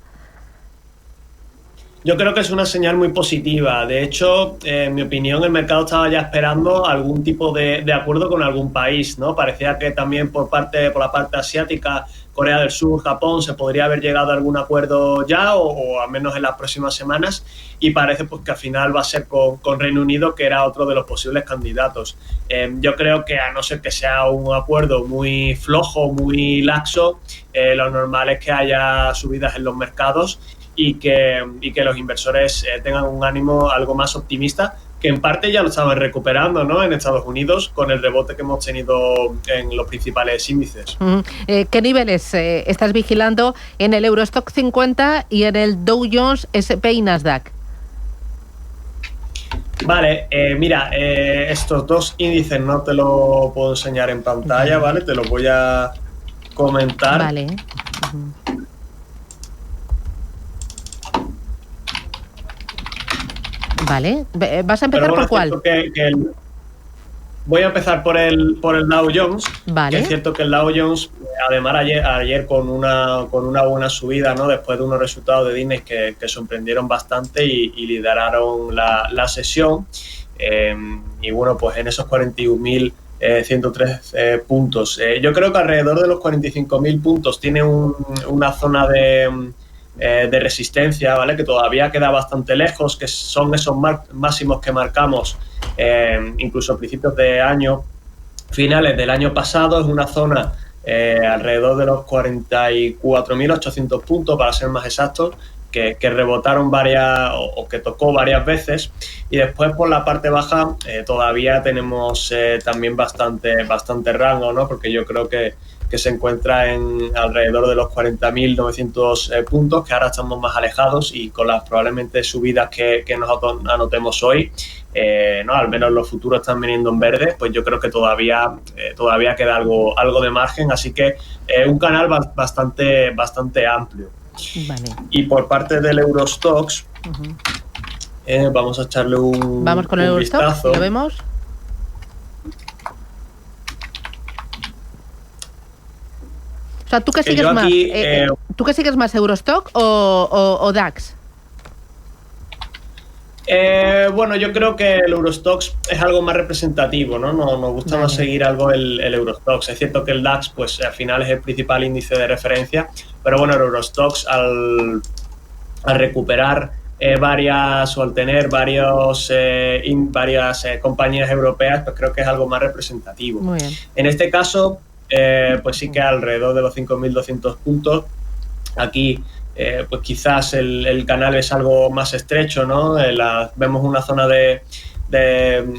Yo creo que es una señal muy positiva. De hecho, en mi opinión, el mercado estaba ya esperando algún tipo de acuerdo con algún país, ¿no? Parecía que también por la parte asiática, Corea del Sur, Japón, se podría haber llegado a algún acuerdo ya o al menos en las próximas semanas, y parece pues que al final va a ser con Reino Unido, que era otro de los posibles candidatos. Yo creo que a no ser que sea un acuerdo muy flojo, muy laxo, lo normal es que haya subidas en los mercados y que los inversores tengan un ánimo algo más optimista, que en parte ya lo estaban recuperando, ¿no?, en Estados Unidos con el rebote que hemos tenido en los principales índices. ¿Qué niveles estás vigilando en el Eurostock 50 y en el Dow Jones, S&P y Nasdaq? Vale, mira, estos dos índices no te lo puedo enseñar en pantalla, ¿vale? Te los voy a comentar. Vale. Vale, ¿vas a empezar por cuál? Voy a empezar por el Dow Jones. Vale. Que es cierto que el Dow Jones, además ayer con una buena subida, ¿no?, después de unos resultados de Disney que sorprendieron bastante y lideraron la sesión. Y bueno, pues en esos 41.103 puntos. Yo creo que alrededor de los 45.000 puntos tiene una zona de resistencia, ¿vale?, que todavía queda bastante lejos, que son esos máximos que marcamos incluso a principios de año, finales del año pasado. Es una zona alrededor de los 44.800 puntos, para ser más exactos, que rebotaron o que tocó varias veces, y después por la parte baja todavía tenemos también bastante rango, ¿no?, porque yo creo que se encuentra en alrededor de los 40.900 puntos, que ahora estamos más alejados, y con las probablemente subidas que nos anotemos hoy, no, al menos los futuros están viniendo en verde, pues yo creo que todavía queda algo de margen, así que un canal bastante amplio. Vale. Y por parte del Eurostoxx, vamos a echarle un Vamos con el Eurostoxx, ¿lo vemos? O sea, ¿tú qué sigues más? ¿Tú qué sigues más, Eurostoxx o DAX? Bueno, yo creo que el Eurostoxx es algo más representativo, ¿no? Nos gusta más seguir algo el Eurostoxx. Es cierto que el DAX, pues al final es el principal índice de referencia, pero bueno, el Eurostoxx al recuperar o al tener varias compañías europeas, pues creo que es algo más representativo. Muy bien. En este caso, pues sí que alrededor de los 5.200 puntos. Aquí pues quizás el canal es algo más estrecho, ¿no? Vemos una zona de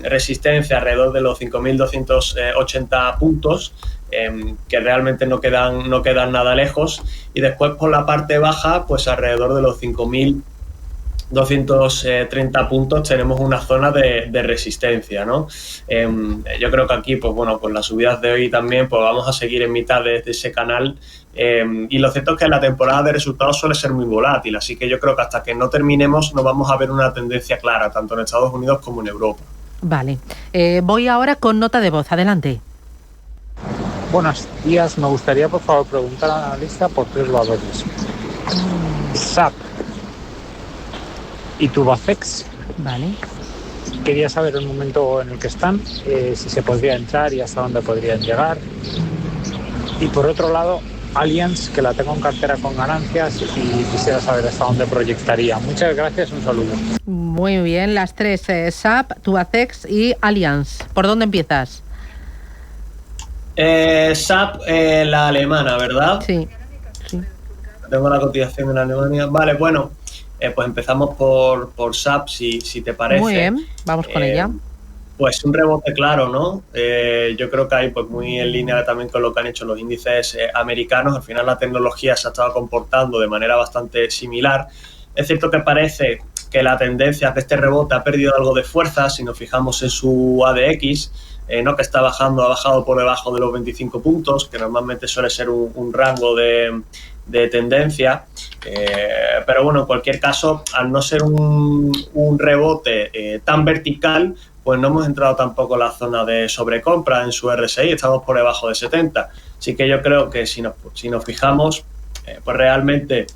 resistencia alrededor de los 5.280 puntos, que realmente no quedan nada lejos, y después por la parte baja, pues alrededor de los 5.230 puntos tenemos una zona de resistencia, ¿no? Yo creo que aquí, pues bueno, pues las subidas de hoy también, pues vamos a seguir en mitad de ese canal, y lo cierto es que la temporada de resultados suele ser muy volátil, así que yo creo que hasta que no terminemos no vamos a ver una tendencia clara, tanto en Estados Unidos como en Europa. Vale. Voy ahora con nota de voz. Adelante. Buenos días. Me gustaría, por favor, preguntar al analista por tres valores. SAP y Tubacex. Vale. Quería saber el momento en el que están, si se podría entrar y hasta dónde podrían llegar. Y por otro lado, Allianz, que la tengo en cartera con ganancias y quisiera saber hasta dónde proyectaría. Muchas gracias, un saludo. Muy bien, las tres, SAP, Tubacex y Allianz. ¿Por dónde empiezas? SAP, la alemana, ¿verdad? Sí. Tengo la cotización en Alemania. Vale, bueno, pues empezamos por SAP, si te parece. Muy bien, vamos con ella. Pues un rebote claro, ¿no? Yo creo que hay pues muy en línea también con lo que han hecho los índices americanos. Al final la tecnología se ha estado comportando de manera bastante similar. Es cierto que parece que la tendencia de este rebote ha perdido algo de fuerza si nos fijamos en su ADX. ¿no? Que está bajando, ha bajado por debajo de los 25 puntos, que normalmente suele ser un rango de tendencia. Pero bueno, en cualquier caso, al no ser un rebote tan vertical, pues no hemos entrado tampoco en la zona de sobrecompra en su RSI, estamos por debajo de 70. Así que yo creo que si nos fijamos, pues realmente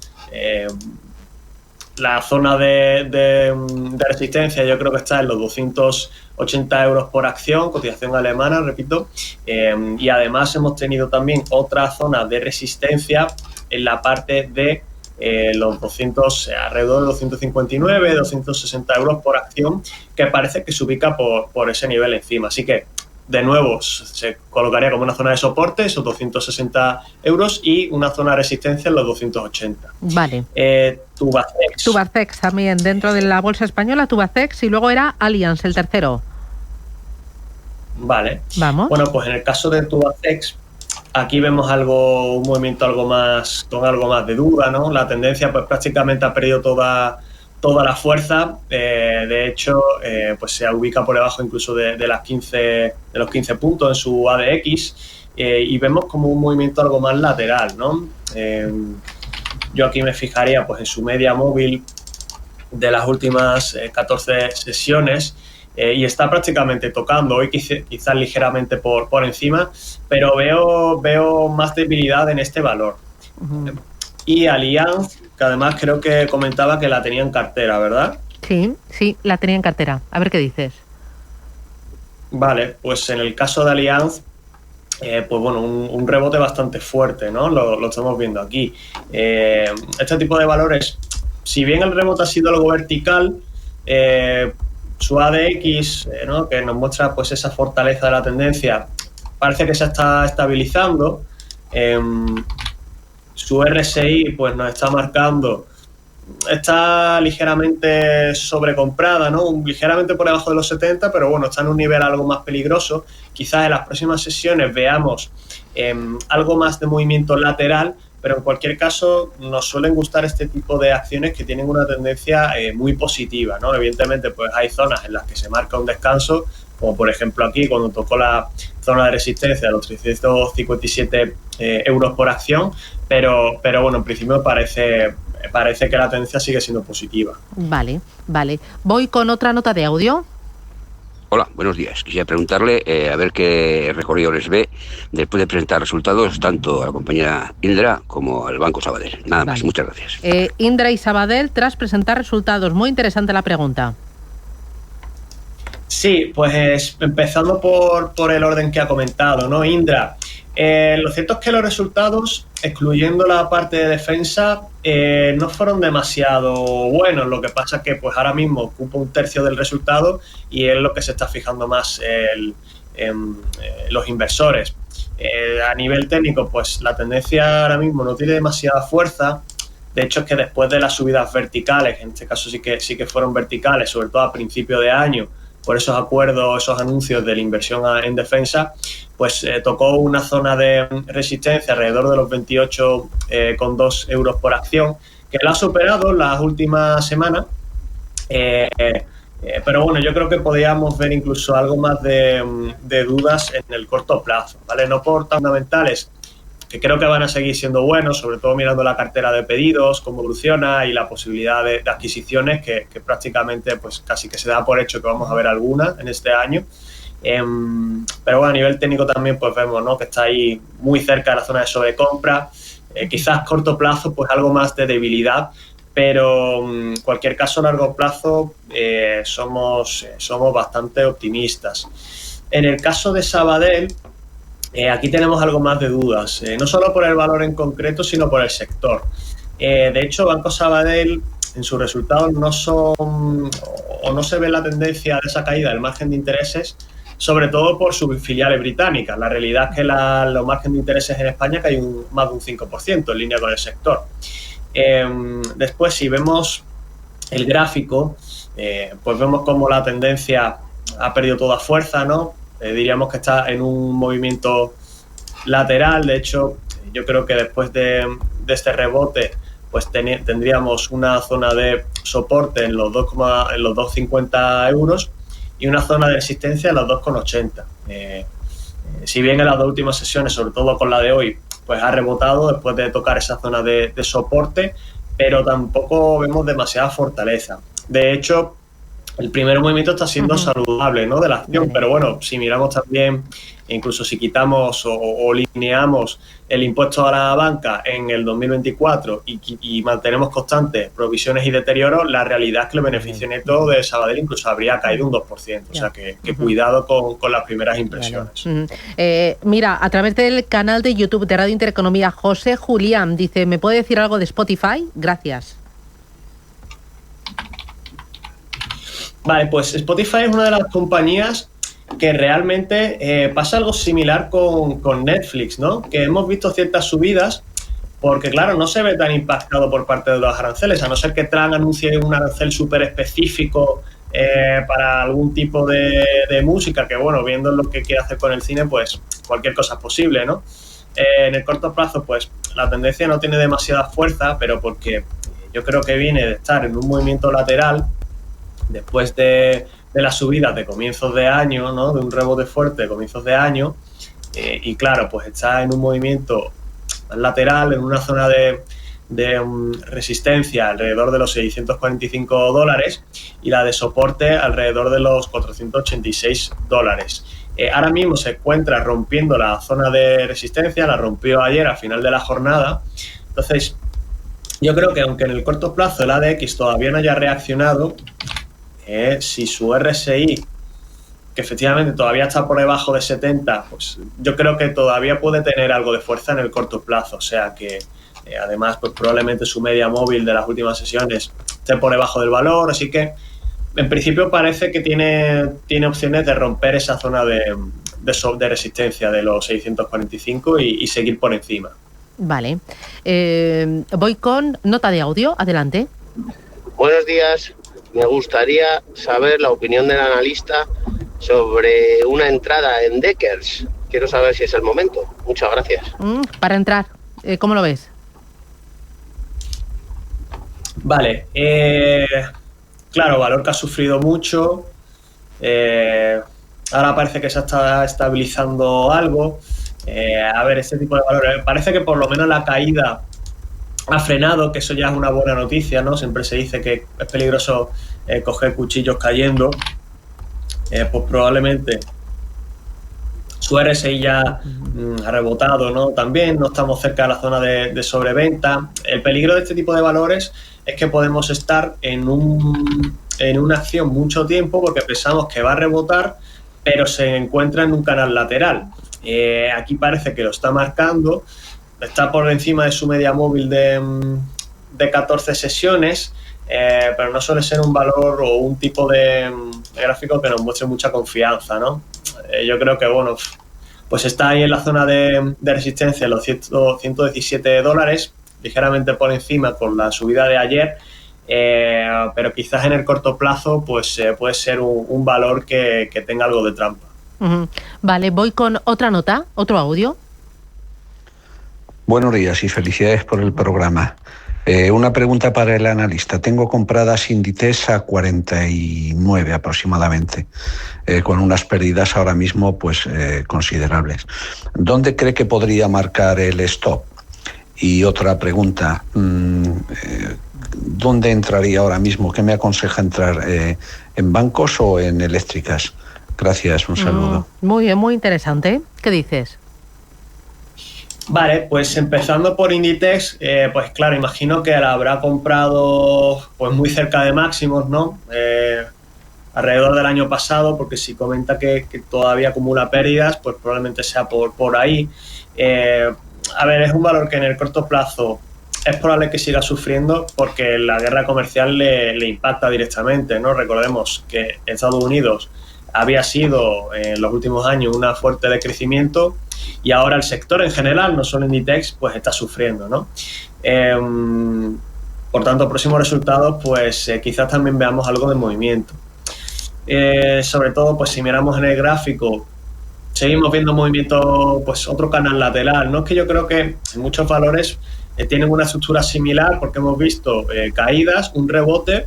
la zona de resistencia yo creo que está en los 280 euros por acción, cotización alemana, repito, y además hemos tenido también otra zona de resistencia en la parte de los 200, alrededor de 259, 260 euros por acción, que parece que se ubica por ese nivel encima. Así que, de nuevo, se colocaría como una zona de soporte, esos 260 euros, y una zona de resistencia en los 280. Vale. Tubacex. Tubacex también, dentro de la bolsa española, Tubacex, y luego era Allianz, el tercero. Vale. Vamos. Bueno, pues en el caso de Tubacex, aquí vemos un movimiento con algo más de duda, ¿no? La tendencia pues prácticamente ha perdido toda la fuerza. De hecho, pues se ubica por debajo incluso de los 15 puntos en su ADX, y vemos como un movimiento algo más lateral, ¿no? Yo aquí me fijaría pues en su media móvil de las últimas 14 sesiones, y está prácticamente tocando, hoy quizás ligeramente por encima, pero veo más debilidad en este valor. Y Allianz, que además creo que comentaba que la tenía en cartera, ¿verdad? Sí, la tenía en cartera. A ver qué dices. Vale, pues en el caso de Allianz, pues bueno, un rebote bastante fuerte, ¿no? Lo estamos viendo aquí. Este tipo de valores, si bien el rebote ha sido algo vertical, su ADX, ¿no? Que nos muestra pues esa fortaleza de la tendencia, parece que se está estabilizando. Su RSI pues nos está marcando, está ligeramente sobrecomprada, ¿no? Ligeramente por debajo de los 70, pero bueno, está en un nivel algo más peligroso. Quizás en las próximas sesiones veamos algo más de movimiento lateral, pero en cualquier caso nos suelen gustar este tipo de acciones que tienen una tendencia muy positiva, ¿no? Evidentemente pues hay zonas en las que se marca un descanso, como por ejemplo aquí cuando tocó la zona de resistencia de los 357 euros por acción, pero bueno, en principio parece que la tendencia sigue siendo positiva. Vale. Voy con otra nota de audio. Hola, buenos días. Quisiera preguntarle a ver qué recorrido les ve después de presentar resultados tanto a la compañía Indra como al Banco Sabadell. Nada más, muchas gracias. Indra y Sabadell tras presentar resultados. Muy interesante la pregunta. Sí, pues empezando por el orden que ha comentado, ¿no? Indra, lo cierto es que los resultados, excluyendo la parte de defensa, no fueron demasiado buenos. Lo que pasa es que pues ahora mismo ocupa un tercio del resultado y es lo que se está fijando más los inversores. A nivel técnico, pues la tendencia ahora mismo no tiene demasiada fuerza. De hecho, es que después de las subidas verticales, en este caso sí que fueron verticales, sobre todo a principio de año, por esos acuerdos, esos anuncios de la inversión en defensa, pues tocó una zona de resistencia alrededor de los 28,2 euros por acción, que la ha superado las últimas semanas, pero bueno, yo creo que podríamos ver incluso algo más de dudas en el corto plazo, ¿vale? No por fundamentales, que creo que van a seguir siendo buenos, sobre todo mirando la cartera de pedidos, cómo evoluciona y la posibilidad de adquisiciones, que prácticamente pues casi que se da por hecho que vamos a ver alguna en este año. Pero bueno, a nivel técnico también pues vemos, ¿no?, que está ahí muy cerca de la zona de sobrecompra. Quizás corto plazo pues algo más de debilidad, pero en cualquier caso a largo plazo somos bastante optimistas. En el caso de Sabadell, aquí tenemos algo más de dudas, no solo por el valor en concreto, sino por el sector. De hecho, Banco Sabadell, en sus resultados no se ve la tendencia de esa caída del margen de intereses, sobre todo por sus filiales británicas. La realidad es que los márgenes de intereses en España caen más de un 5% en línea con el sector. Después, si vemos el gráfico, pues vemos como la tendencia ha perdido toda fuerza, ¿no? Diríamos que está en un movimiento lateral. De hecho, yo creo que después de este rebote pues tendríamos una zona de soporte en los 2,50 euros, y una zona de resistencia en los 2,80. Si bien en las dos últimas sesiones, sobre todo con la de hoy, pues ha rebotado después de tocar esa zona de soporte, pero tampoco vemos demasiada fortaleza. De hecho, el primer movimiento está siendo saludable, ¿no?, de la acción, pero bueno, si miramos también, incluso si quitamos o lineamos el impuesto a la banca en el 2024 y mantenemos constantes provisiones y deterioros, la realidad es que el beneficio neto de Sabadell incluso habría caído un 2%, o sea que cuidado con las primeras impresiones. Mira, a través del canal de YouTube de Radio Intereconomía, José Julián dice, ¿me puede decir algo de Spotify? Gracias. Vale, pues Spotify es una de las compañías que realmente pasa algo similar con Netflix, ¿no? Que hemos visto ciertas subidas porque, claro, no se ve tan impactado por parte de los aranceles, a no ser que Trump anuncie un arancel súper específico para algún tipo de música, que, bueno, viendo lo que quiere hacer con el cine, pues cualquier cosa es posible, ¿no? En el corto plazo, pues la tendencia no tiene demasiada fuerza, pero porque yo creo que viene de estar en un movimiento lateral después de las subidas de comienzos de año, ¿no?, de un rebote fuerte de comienzos de año, y claro, pues está en un movimiento lateral, en una zona de resistencia alrededor de los $645 y la de soporte alrededor de los $486. Ahora mismo se encuentra rompiendo la zona de resistencia, la rompió ayer al final de la jornada. Entonces, yo creo que aunque en el corto plazo el ADX todavía no haya reaccionado, si su RSI, que efectivamente todavía está por debajo de 70, pues yo creo que todavía puede tener algo de fuerza en el corto plazo. O sea que además pues probablemente su media móvil de las últimas sesiones esté por debajo del valor, así que en principio parece que tiene opciones de romper esa zona de resistencia de los 645 y seguir por encima. Vale. Voy con nota de audio. Adelante. Buenos días. Me gustaría saber la opinión del analista sobre una entrada en Deckers. Quiero saber si es el momento. Muchas gracias. Para entrar, ¿cómo lo ves? Vale. Claro, valor que ha sufrido mucho. Ahora parece que se está estabilizando algo. A ver, este tipo de valores. Parece que por lo menos la caída ha frenado, que eso ya es una buena noticia, ¿no? Siempre se dice que es peligroso coger cuchillos cayendo. Pues probablemente su RSI ya ha rebotado, ¿no? También no estamos cerca de la zona de sobreventa. El peligro de este tipo de valores es que podemos estar en una acción mucho tiempo porque pensamos que va a rebotar, pero se encuentra en un canal lateral. Aquí parece que lo está marcando, está por encima de su media móvil de 14 sesiones, pero no suele ser un valor o un tipo de gráfico que nos muestre mucha confianza, ¿no? Yo creo que, bueno, pues está ahí en la zona de resistencia, los $117, ligeramente por encima con la subida de ayer, pero quizás en el corto plazo pues puede ser un valor que tenga algo de trampa. Vale, voy con otra nota, otro audio. Buenos días y felicidades por el programa. Una pregunta para el analista. Tengo compradas Inditex a 49 aproximadamente, con unas pérdidas ahora mismo pues considerables. ¿Dónde cree que podría marcar el stop? Y otra pregunta, ¿dónde entraría ahora mismo? ¿Qué me aconseja entrar? ¿En bancos o en eléctricas? Gracias, un saludo. Muy bien, muy interesante. ¿Qué dices? Vale, pues empezando por Inditex, pues claro, imagino que la habrá comprado pues muy cerca de máximos, ¿no? Alrededor del año pasado, porque si comenta que todavía acumula pérdidas, pues probablemente sea por ahí. A ver, es un valor que en el corto plazo es probable que siga sufriendo porque la guerra comercial le impacta directamente, ¿no? Recordemos que Estados Unidos había sido en los últimos años una fuente de crecimiento y ahora el sector en general, no solo Inditex, pues está sufriendo, ¿no? Por tanto, próximos resultados, pues quizás también veamos algo de movimiento. Sobre todo, pues si miramos en el gráfico, seguimos viendo movimiento, pues otro canal lateral, ¿no? Es que yo creo que muchos valores tienen una estructura similar porque hemos visto caídas, un rebote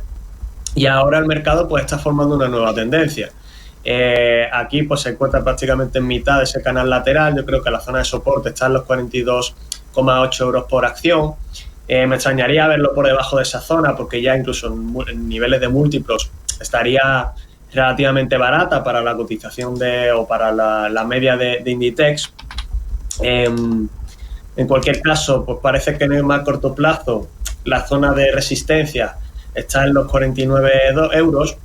y ahora el mercado pues está formando una nueva tendencia. Aquí pues se encuentra prácticamente en mitad de ese canal lateral. Yo creo que la zona de soporte está en los 42,8 euros por acción. Me extrañaría verlo por debajo de esa zona, porque ya incluso en niveles de múltiplos estaría relativamente barata para la cotización o para la media de Inditex. En cualquier caso, pues parece que en el más corto plazo la zona de resistencia está en los 49 euros.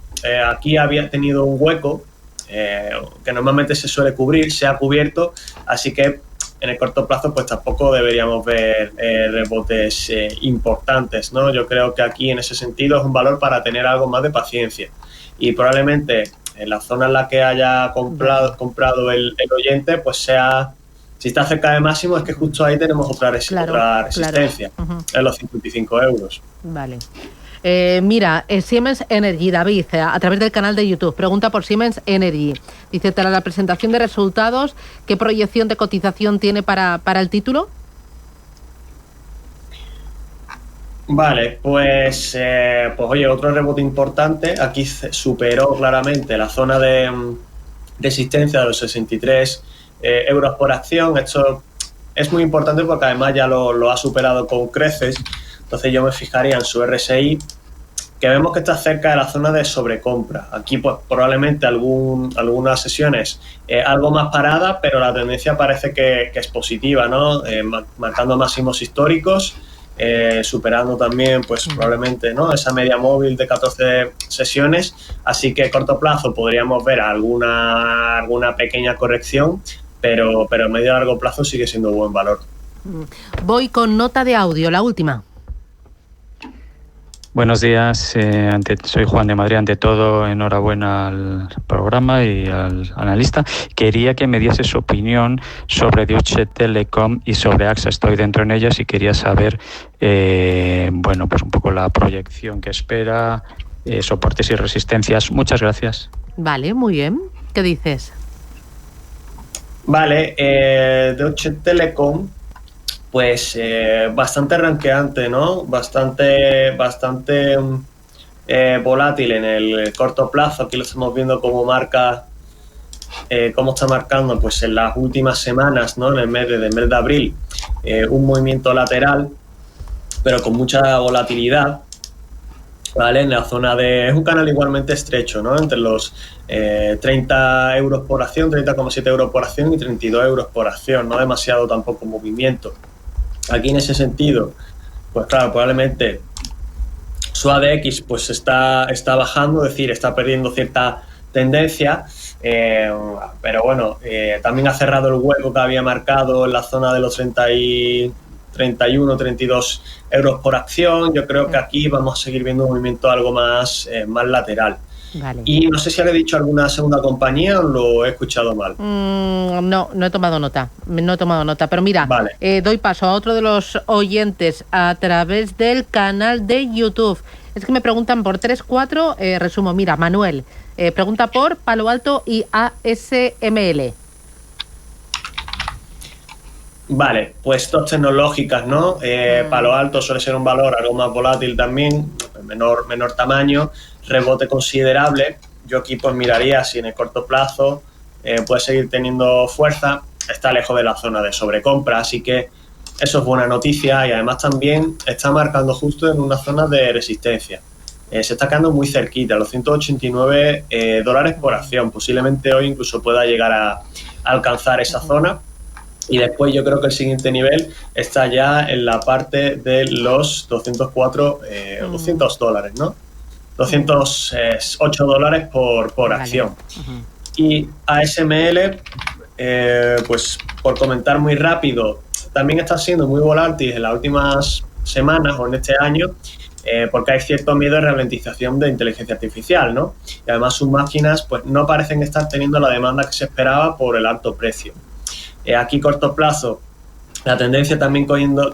Aquí había tenido un hueco que normalmente se suele cubrir, se ha cubierto, así que en el corto plazo pues tampoco deberíamos ver rebotes importantes, ¿no? Yo creo que aquí en ese sentido es un valor para tener algo más de paciencia, y probablemente en la zona en la que haya comprado el oyente, pues sea, si está cerca de máximo, es que justo ahí tenemos otra resistencia, en los 55 euros. Vale. Mira, Siemens Energy, David, a través del canal de YouTube, pregunta por Siemens Energy. Dice, tras la presentación de resultados, ¿qué proyección de cotización tiene para el título? Vale, pues oye, otro rebote importante. Aquí superó claramente la zona de resistencia de los 63 euros por acción. Esto es muy importante porque además ya lo ha superado con creces. Entonces yo me fijaría en su RSI, que vemos que está cerca de la zona de sobrecompra. Aquí pues probablemente algunas sesiones algo más parada, pero la tendencia parece que es positiva, ¿no? Marcando máximos históricos, superando también pues probablemente, ¿no?, esa media móvil de 14 sesiones. Así que a corto plazo podríamos ver alguna pequeña corrección, pero a medio y largo plazo sigue siendo buen valor. Voy con nota de audio, la última. Buenos días, soy Juan de Madrid. Ante todo, enhorabuena al programa y al analista. Quería que me diese su opinión sobre Deutsche Telekom y sobre AXA. Estoy dentro en ellas y quería saber, pues un poco la proyección que espera, soportes y resistencias. Muchas gracias. Vale, muy bien. ¿Qué dices? Vale, Deutsche Telekom, pues bastante ranqueante, ¿no? Bastante volátil en el corto plazo. Aquí lo estamos viendo como marca, cómo está marcando pues en las últimas semanas, ¿no? En el mes de abril, un movimiento lateral, pero con mucha volatilidad, ¿vale? En la zona es un canal igualmente estrecho, ¿no? Entre los 30 euros por acción, 30,7 euros por acción y 32 euros por acción, no demasiado tampoco movimiento. Aquí en ese sentido, pues claro, probablemente su ADX pues está bajando, es decir, está perdiendo cierta tendencia, pero bueno, también ha cerrado el hueco que había marcado en la zona de los 31, 32 euros por acción. Yo creo que aquí vamos a seguir viendo un movimiento algo más lateral. Vale. Y no sé si le he dicho alguna segunda compañía o lo he escuchado mal. No he tomado nota. Pero mira, vale. Doy paso a otro de los oyentes a través del canal de YouTube. Es que me preguntan por 3-4, resumo. Mira, Manuel pregunta por Palo Alto y ASML. Vale, pues dos tecnológicas, ¿no? Palo Alto suele ser un valor algo más volátil también, menor tamaño, rebote considerable. Yo aquí pues miraría si en el corto plazo puede seguir teniendo fuerza. Está lejos de la zona de sobrecompra, así que eso es buena noticia, y además también está marcando justo en una zona de resistencia. Se está quedando muy cerquita, los 189 dólares por acción. Posiblemente hoy incluso pueda llegar a alcanzar esa zona. Y después yo creo que el siguiente nivel está ya en la parte de los 204, 200 dólares, ¿no? 208 dólares por acción. Vale. Y ASML, pues por comentar muy rápido, también está siendo muy volátil en las últimas semanas o en este año, porque hay cierto miedo de ralentización de inteligencia artificial, ¿no? Y además sus máquinas pues no parecen estar teniendo la demanda que se esperaba por el alto precio. Aquí corto plazo, la tendencia también cayendo,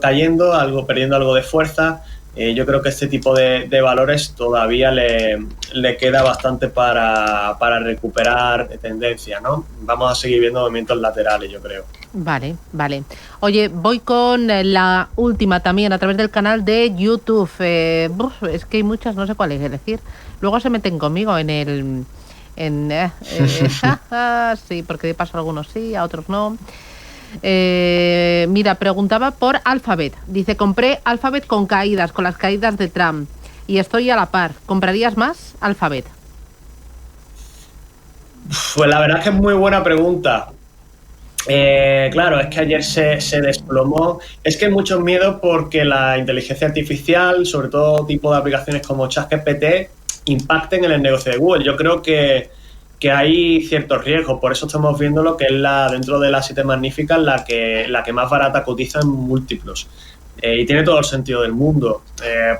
perdiendo algo de fuerza. Yo creo que este tipo de valores todavía le queda bastante para recuperar tendencia, ¿no? Vamos a seguir viendo movimientos laterales, yo creo. Vale. Oye, voy con la última también a través del canal de YouTube. Es que hay muchas, no sé cuál es decir. Luego se meten conmigo en Sí, porque de paso a algunos sí, a otros no. Mira, preguntaba por Alphabet. Dice, compré Alphabet con las caídas de Trump, y estoy a la par. ¿Comprarías más Alphabet? Pues la verdad es que es muy buena pregunta. Claro, es que ayer se desplomó. Es que hay mucho miedo porque la inteligencia artificial, sobre todo tipo de aplicaciones como ChatGPT, impacten en el negocio de Google. Yo creo que hay ciertos riesgos, por eso estamos viendo lo que es dentro de las 7 magníficas la que más barata cotiza en múltiplos. Y tiene todo el sentido del mundo.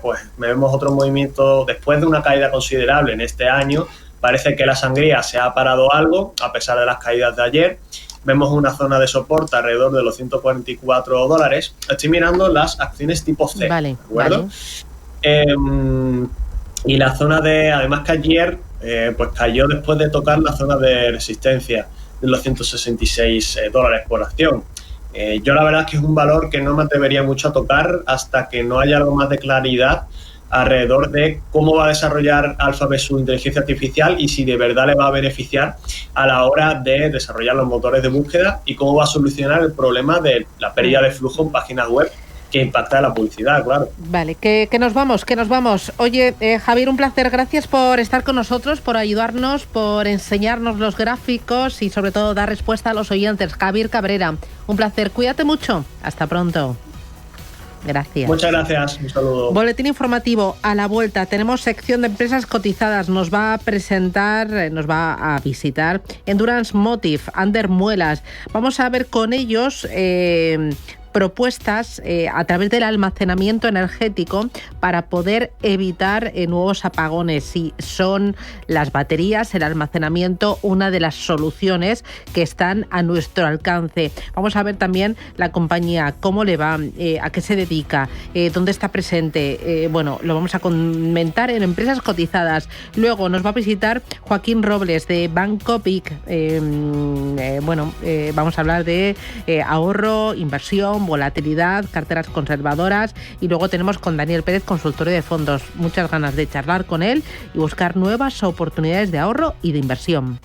Pues vemos otro movimiento después de una caída considerable en este año. Parece que la sangría se ha parado algo a pesar de las caídas de ayer. Vemos una zona de soporte alrededor de los $144. Estoy mirando las acciones tipo C, vale, ¿de acuerdo? Vale. Y la zona además que ayer pues cayó después de tocar la zona de resistencia de los $166 por acción. Yo la verdad es que es un valor que no me atrevería mucho a tocar hasta que no haya algo más de claridad alrededor de cómo va a desarrollar Alphabet su inteligencia artificial y si de verdad le va a beneficiar a la hora de desarrollar los motores de búsqueda y cómo va a solucionar el problema de la pérdida de flujo en páginas web que impacta la publicidad, claro. Vale, que nos vamos. Oye, Javier, un placer. Gracias por estar con nosotros, por ayudarnos, por enseñarnos los gráficos y sobre todo dar respuesta a los oyentes. Javier Cabrera, un placer. Cuídate mucho. Hasta pronto. Gracias. Muchas gracias. Un saludo. Boletín informativo a la vuelta. Tenemos sección de empresas cotizadas. Nos va a visitar Endurance Motive, Ander Muelas. Vamos a ver con ellos propuestas a través del almacenamiento energético para poder evitar nuevos apagones. Si son las baterías, el almacenamiento, una de las soluciones que están a nuestro alcance. Vamos a ver también la compañía, cómo le va, a qué se dedica, dónde está presente. Bueno, lo vamos a comentar en Empresas Cotizadas. Luego nos va a visitar Joaquín Robles de Banco Vic. Vamos a hablar de ahorro, inversión, volatilidad, carteras conservadoras, y luego tenemos con Daniel Pérez, consultorio de fondos. Muchas ganas de charlar con él y buscar nuevas oportunidades de ahorro y de inversión.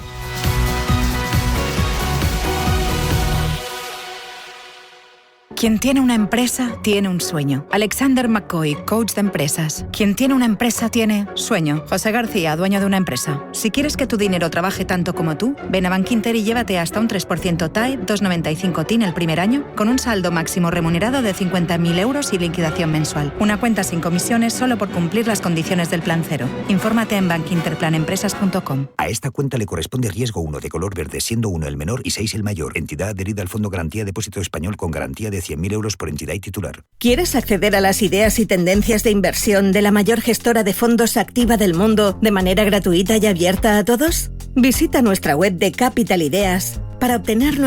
Quien tiene una empresa, tiene un sueño. Alexander McCoy, coach de empresas. Quien tiene una empresa, tiene sueño. José García, dueño de una empresa. Si quieres que tu dinero trabaje tanto como tú, ven a Bankinter y llévate hasta un 3% TAE, 2,95 TIN el primer año, con un saldo máximo remunerado de 50.000 euros y liquidación mensual. Una cuenta sin comisiones solo por cumplir las condiciones del Plan Cero. Infórmate en bankinterplanempresas.com. A esta cuenta le corresponde riesgo 1 de color verde, siendo 1 el menor y 6 el mayor. Entidad adherida al Fondo Garantía Depósito Español con garantía de 100.000 euros por entidad y titular. ¿Quieres acceder a las ideas y tendencias de inversión de la mayor gestora de fondos activa del mundo de manera gratuita y abierta a todos? Visita nuestra web de Capital Ideas para obtener